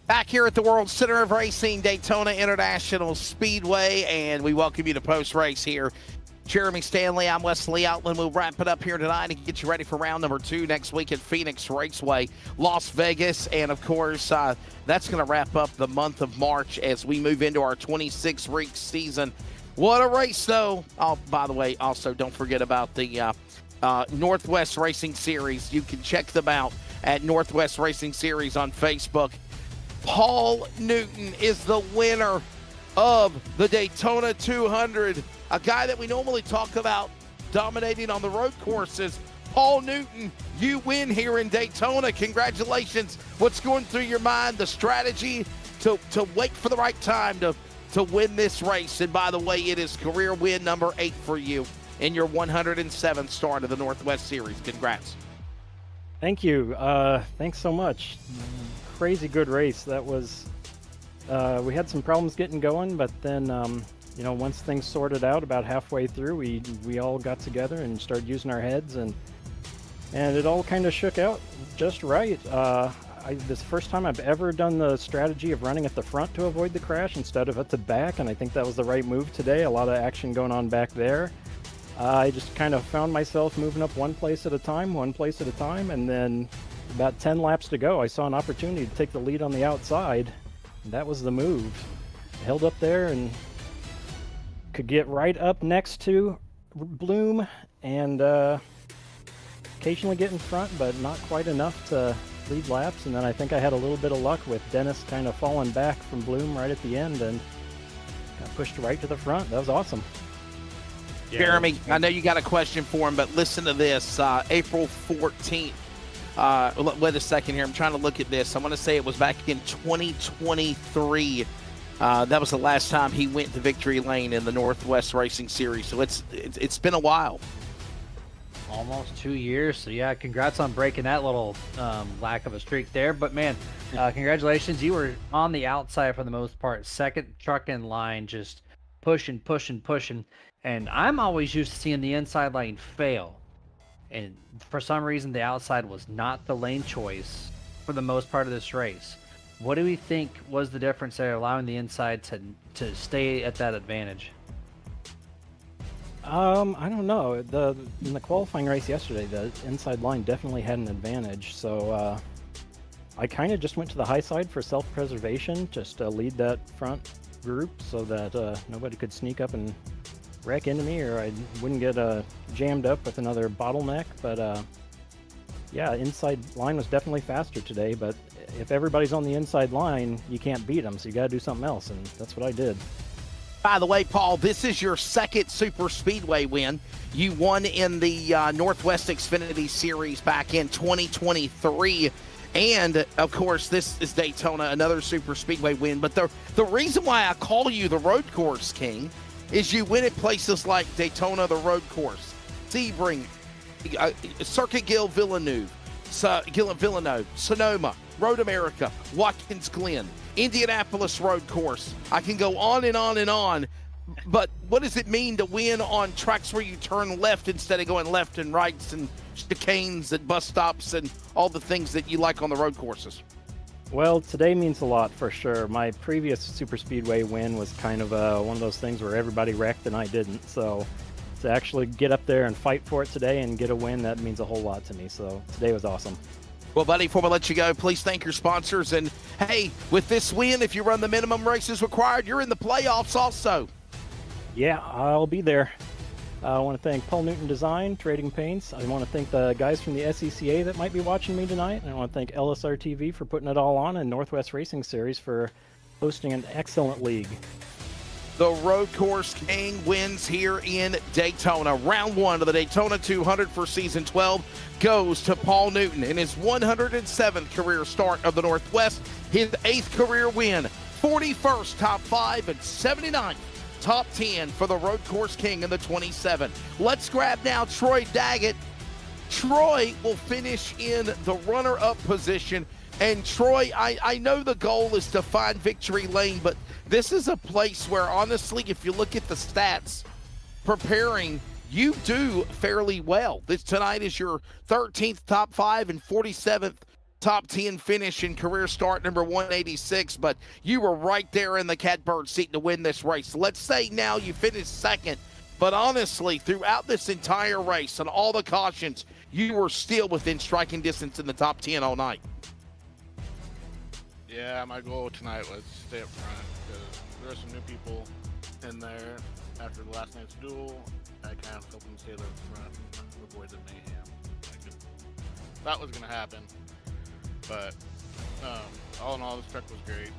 Back here at the World Center of Racing, Daytona International Speedway, and we welcome you to post-race here. Jeremy Stanley, I'm Wesley Outland. We'll wrap it up here tonight and get you ready for round number 2 next week at Phoenix Raceway, Las Vegas. And, of course, that's going to wrap up the month of March as we move into our 26-week season. What a race, though. Oh, by the way, also don't forget about the Northwest Racing Series. You can check them out at Northwest Racing Series on Facebook. Paul Newton is the winner of the Daytona 200, a guy that we normally talk about dominating on the road courses. Paul Newton, you win here in Daytona. Congratulations. What's going through your mind, the strategy to wait for the right time to win this race? And by the way, it is career win number 8 for you in your 107th start of the Northwest Series. Congrats. Thank you. Thanks so much. Crazy good race. That was We had some problems getting going, but then, you know, once things sorted out about halfway through, we all got together and started using our heads, and it all kind of shook out just right. This is the first time I've ever done the strategy of running at the front to avoid the crash instead of at the back, and I think that was the right move today. A lot of action going on back there. I just kind of found myself moving up one place at a time, and then about 10 laps to go, I saw an opportunity to take the lead on the outside, and that was the move. I held up there and could get right up next to Bloom and occasionally get in front, but not quite enough to lead laps. And then I think I had a little bit of luck with Dennis kind of falling back from Bloom right at the end and got pushed right to the front. That was awesome. Yeah. Jeremy, I know you got a question for him, but listen to this. April 14th. Wait a second here. I'm trying to look at this. I want to say it was back in 2023. That was the last time he went to victory lane in the Northwest Racing Series. So it's been a while. Almost 2 years. So, yeah, congrats on breaking that little lack of a streak there. But, man, congratulations. You were on the outside for the most part. Second truck in line, just pushing. And I'm always used to seeing the inside lane fail. And for some reason, the outside was not the lane choice for the most part of this race. What do we think was the difference there, allowing the inside to stay at that advantage? I don't know. In the qualifying race yesterday, the inside line definitely had an advantage. So I kind of just went to the high side for self-preservation, just to lead that front group so that nobody could sneak up and wreck into me, or I wouldn't get jammed up with another bottleneck. But yeah, inside line was definitely faster today. But if everybody's on the inside line, you can't beat them. So you got to do something else, and that's what I did. By the way, Paul, this is your second Super Speedway win. You won in the Northwest Xfinity Series back in 2023. And, of course, this is Daytona, another Super Speedway win. But the reason why I call you the road course king is you win at places like Daytona, the road course, Sebring, Circuit Villeneuve, Sonoma, Road America, Watkins Glen, Indianapolis road course. I can go on and on and on. But what does it mean to win on tracks where you turn left instead of going left and rights and chicanes and bus stops and all the things that you like on the road courses? Well, today means a lot for sure. My previous Super Speedway win was kind of one of those things where everybody wrecked and I didn't. So to actually get up there and fight for it today and get a win, that means a whole lot to me. So today was awesome. Well, buddy, before we let you go, please thank your sponsors. And, hey, with this win, if you run the minimum races required, you're in the playoffs also. Yeah, I'll be there. I want to thank Paul Newton Design, Trading Paints. I want to thank the guys from the SCCA that might be watching me tonight. And I want to thank LSRTV for putting it all on, and Northwest Racing Series for hosting an excellent league. The Road Course King wins here in Daytona. Round 1 of the Daytona 200 for Season 12 goes to Paul Newton in his 107th career start of the Northwest, his 8th career win, 41st top 5, and 79th top 10 for the Road Course King in the 27. Let's grab now Troy Daggett. Troy will finish in the runner-up position. And Troy, I know the goal is to find victory lane, but this is a place where, honestly, if you look at the stats, preparing, you do fairly well. Tonight is your 13th top 5 and 47th top 10 finish in career start number 186, but you were right there in the catbird seat to win this race. Let's say now you finished second, but honestly, throughout this entire race and all the cautions, you were still within striking distance in the top 10 all night. Yeah, my goal tonight was to stay up front because there were some new people in there after the last night's duel. I kind of helped them stay up front and avoid the mayhem. That was going to happen. But all in all, this truck was great.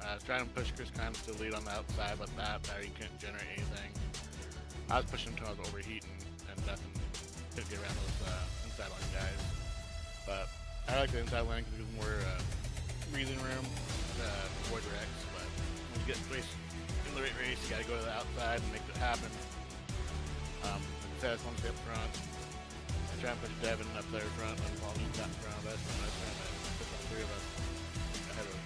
I was trying to push Chris Kimes to lead on the outside, but that he couldn't generate anything. I was pushing until I was overheating and nothing could get around those inside line guys. But I like the inside line because there's more breathing room to avoid wrecks. But when you get in the race, you got to go to the outside and make it happen. Instead, I just want to stay up front. I try and push Devin up there front and Paul Newton out in front of us, and I was trying to push all three of us ahead of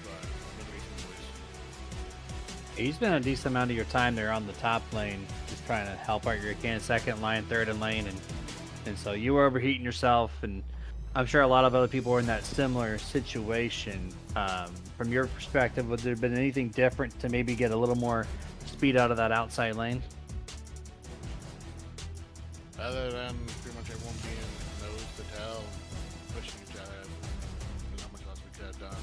You spent a decent amount of your time there on the top lane, just trying to help out your second line, third lane, and so you were overheating yourself, and I'm sure a lot of other people were in that similar situation. From your perspective, would there have been anything different to maybe get a little more speed out of that outside lane? Other than pretty much everyone being nose to tail and pushing each other, there's not much else we could have done.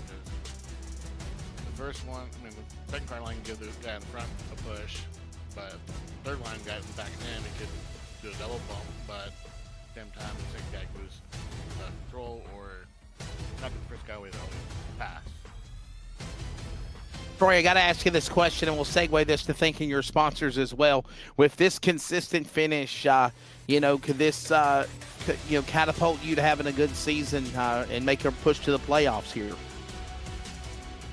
The first one, I mean, the second car line can give the guy in the front a push, but the third line guy in the back end, he could do a double bump, but at the same time, the second guy could lose control or not the first guy away, they'll pass. Troy, I got to ask you this question, and we'll segue this to thanking your sponsors as well. With this consistent finish, could this, catapult you to having a good season and make a push to the playoffs here?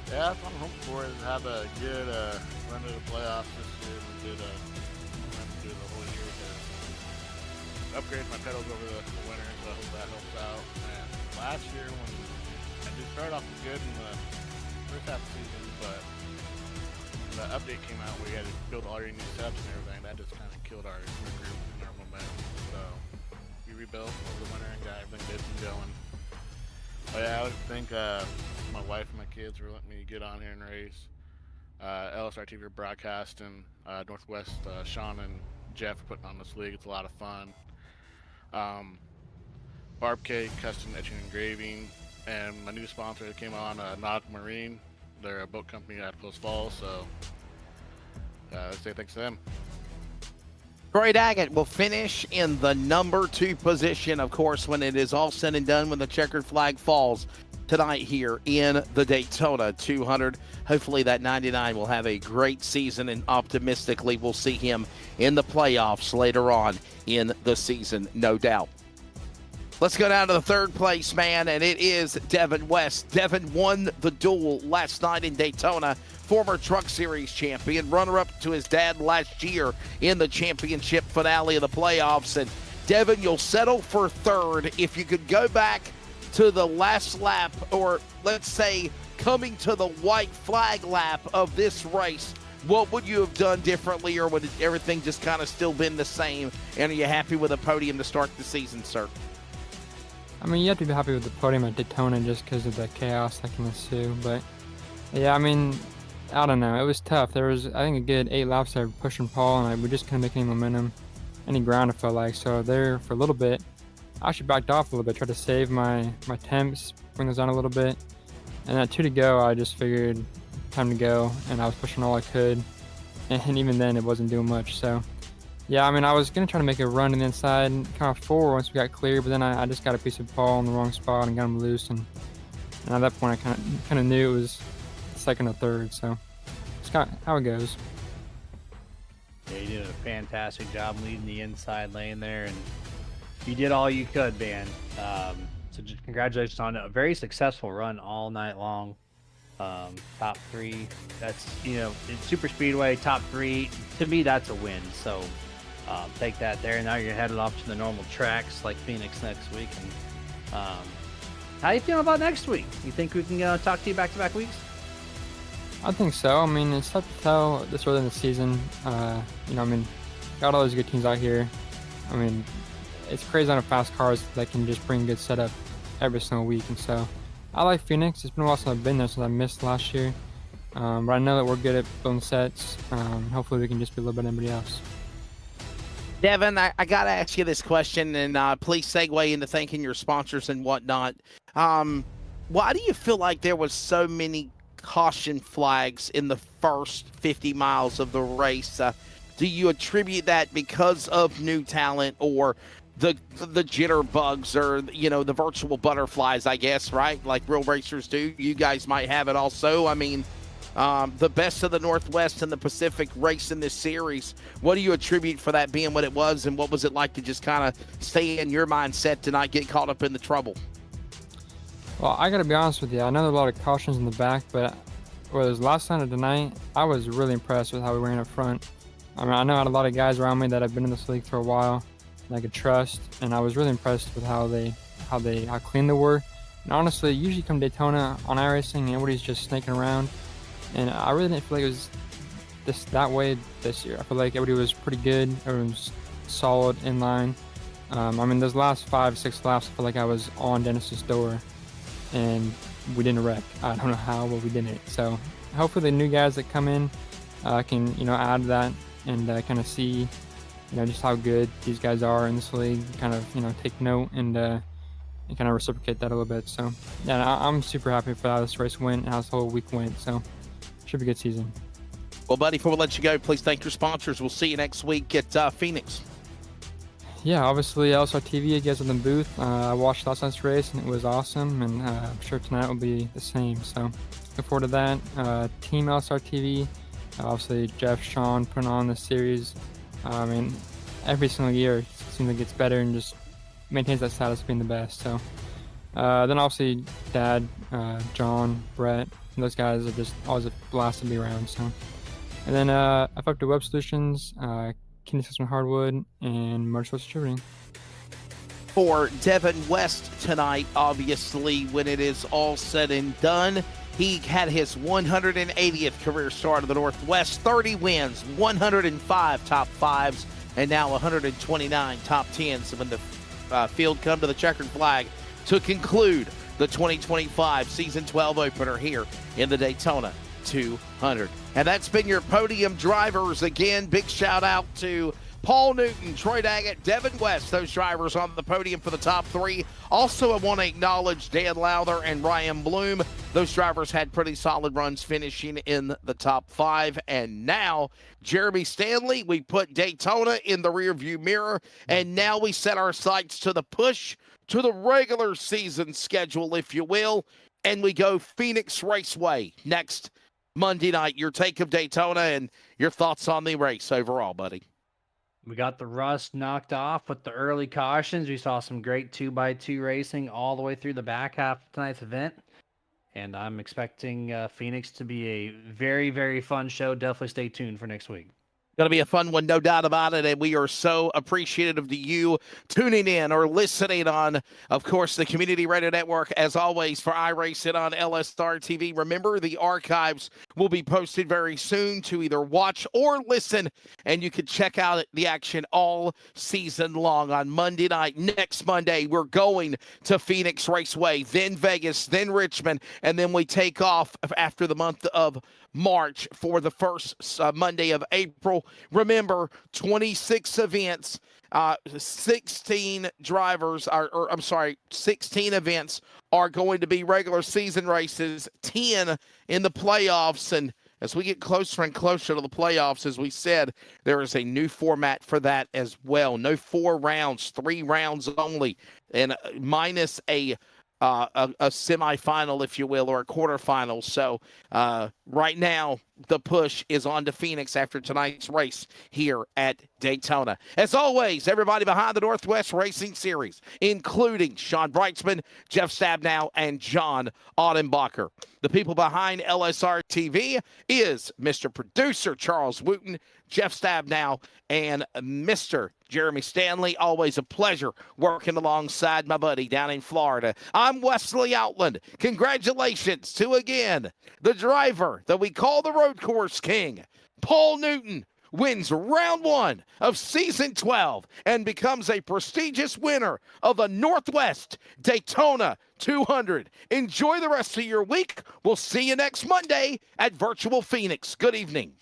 Yeah, that's what I'm hoping for, is have a good run to the playoffs this year. We did run through the whole year to upgrade my pedals over the winter, so I hope that helps out. And last year, when I did start off good in the first half of the season, but the update came out where you had to build all your new setups and everything, that just kind of killed our group and our momentum. So we rebuilt over the winter and got everything good and going. But yeah, I would think my wife and my kids were letting me get on here and race. LSRTV broadcast and Northwest, Sean and Jeff are putting on this league. It's a lot of fun. Barb Cake, custom etching and engraving, and my new sponsor that came on, Nautical Marine. They're a boat company out of Post Falls, so let's say thanks to them. Troy Daggett will finish in the number 2 position, of course, when it is all said and done, when the checkered flag falls tonight here in the Daytona 200. Hopefully that 99 will have a great season, and optimistically we'll see him in the playoffs later on in the season, no doubt. Let's go down to the third place man, and it is Devin West. Devin won the duel last night in Daytona, former Truck Series champion, runner-up to his dad last year in the championship finale of the playoffs. And Devin, you'll settle for third. If you could go back to the last lap, or let's say coming to the white flag lap of this race, what would you have done differently, or would everything just kind of still been the same? And are you happy with a podium to start the season, sir? I mean, you have to be happy with the podium at Daytona just because of the chaos that can ensue. But, yeah, I mean, I don't know. It was tough. There was, I think, a good 8 laps there pushing Paul, and we just couldn't make any momentum, any ground, it felt like. So there for a little bit, I actually backed off a little bit, tried to save my temps, bring those down a little bit. And at 2 to go, I just figured time to go, and I was pushing all I could. And even then, it wasn't doing much. So, yeah, I mean, I was going to try to make a run in the inside, kind of forward once we got clear, but then I just got a piece of ball in the wrong spot and got him loose. And at that point, I kind of knew it was second or third. So it's kind of how it goes. Yeah, you did a fantastic job leading the inside lane there, and you did all you could, man. So just congratulations on a very successful run all night long. Top 3, that's, in super speedway, top 3, to me, that's a win. So take that there. Now you're headed off to the normal tracks like Phoenix next week. And how you feeling about next week? You think we can talk to you back-to-back weeks? I think so. I mean, it's tough to tell this early in the season. I mean, got all those good teams out here. I mean, it's crazy on the fast cars that can just bring good setup every single week. And so I like Phoenix. It's been a while since I've been there, since I missed last year. But I know that we're good at building sets. Hopefully we can just be a little bit anybody else. Devin, I got to ask you this question, and please segue into thanking your sponsors and whatnot. Why do you feel like there was so many caution flags in the first 50 miles of the race? Do you attribute that because of new talent, or the jitterbugs, or the virtual butterflies, I guess, right? Like real racers do. You guys might have it also. I mean, the best of the Northwest and the Pacific race in this series. What do you attribute for that being what it was, and what was it like to just kind of stay in your mindset to not get caught up in the trouble? Well, I got to be honest with you. I know there are a lot of cautions in the back, but whether it was last night or tonight, I was really impressed with how we ran up front. I mean, I know I had a lot of guys around me that have been in this league for a while and I could trust, and I was really impressed with how clean they were. And honestly, usually come Daytona on iRacing, everybody's just snaking around, and I really didn't feel like it was that way this year. I feel like everybody was pretty good. Everyone was solid in line. I mean, those last 5-6 laps, I feel like I was on Dennis's door, and we didn't wreck. I don't know how, but we didn't. So hopefully the new guys that come in can, you know, add that and kind of see, you know, just how good these guys are in this league. Kind of, you know, take note and kind of reciprocate that a little bit. So yeah, I'm super happy for how this race went and how this whole week went. So should be a good season. Well, buddy, before we let you go, please thank your sponsors. We'll see you next week at Phoenix. Yeah, obviously LSRTV, you guys in the booth. I watched last night's race and it was awesome, and I'm sure tonight will be the same. So look forward to that. Team LSRTV, obviously Jeff, Sean putting on this series. I mean, every single year it seems like it gets better and just maintains that status of being the best. So then obviously Dad, John, Brett, those guys are just always a blast to be around. So, and then I fucked to Web Solutions, Kidney System Hardwood, and Motorsports Distributing. For Devin West tonight, obviously, when it is all said and done, he had his 180th career start of the Northwest, 30 wins, 105 top fives, and now 129 top 10s when the field come to the checkered flag to conclude the 2025 Season 12 opener here in the Daytona 200. And that's been your podium drivers. Again, big shout out to Paul Newton, Troy Daggett, Devin West, those drivers on the podium for the top three. Also, I want to acknowledge Dan Lowther and Ryan Bloom. Those drivers had pretty solid runs finishing in the top five. And now, Jeremy Stanley, we put Daytona in the rearview mirror, and now we set our sights to the push to the regular season schedule, if you will, and we go Phoenix Raceway next Monday night. Your take of Daytona and your thoughts on the race overall, buddy. We got the rust knocked off with the early cautions. We saw some great 2x2 racing all the way through the back half of tonight's event. And I'm expecting Phoenix to be a very, very fun show. Definitely stay tuned for next week. Going to be a fun one, no doubt about it, and we are so appreciative of you tuning in or listening on, of course, the Community Radio Network, as always, for iRacing on LSRTV. Remember, the archives will be posted very soon to either watch or listen, and you can check out the action all season long. On Monday night, next Monday, we're going to Phoenix Raceway, then Vegas, then Richmond, and then we take off after the month of March for the first Monday of April. Remember, 26 events, 16 drivers, 16 events are going to be regular season races, 10 in the playoffs. And as we get closer and closer to the playoffs, as we said, there is a new format for that as well. No 4 rounds, 3 rounds only, and minus a semifinal, if you will, or a quarterfinal. So right now, the push is on to Phoenix after tonight's race here at Daytona. As always, everybody behind the Northwest Racing Series, including Sean Breitzman, Jeff Stabnow, and John Audenbacher. The people behind LSRTV is Mr. Producer Charles Wooten, Jeff Stabnow, and Mr. Jeremy Stanley. Always a pleasure working alongside my buddy down in Florida. I'm Wesley Outland. Congratulations to, again, the driver that we call the Road Course King. Paul Newton wins round 1 of season 12 and becomes a prestigious winner of the Northwest Daytona 200. Enjoy the rest of your week. We'll see you next Monday at Virtual Phoenix. Good evening.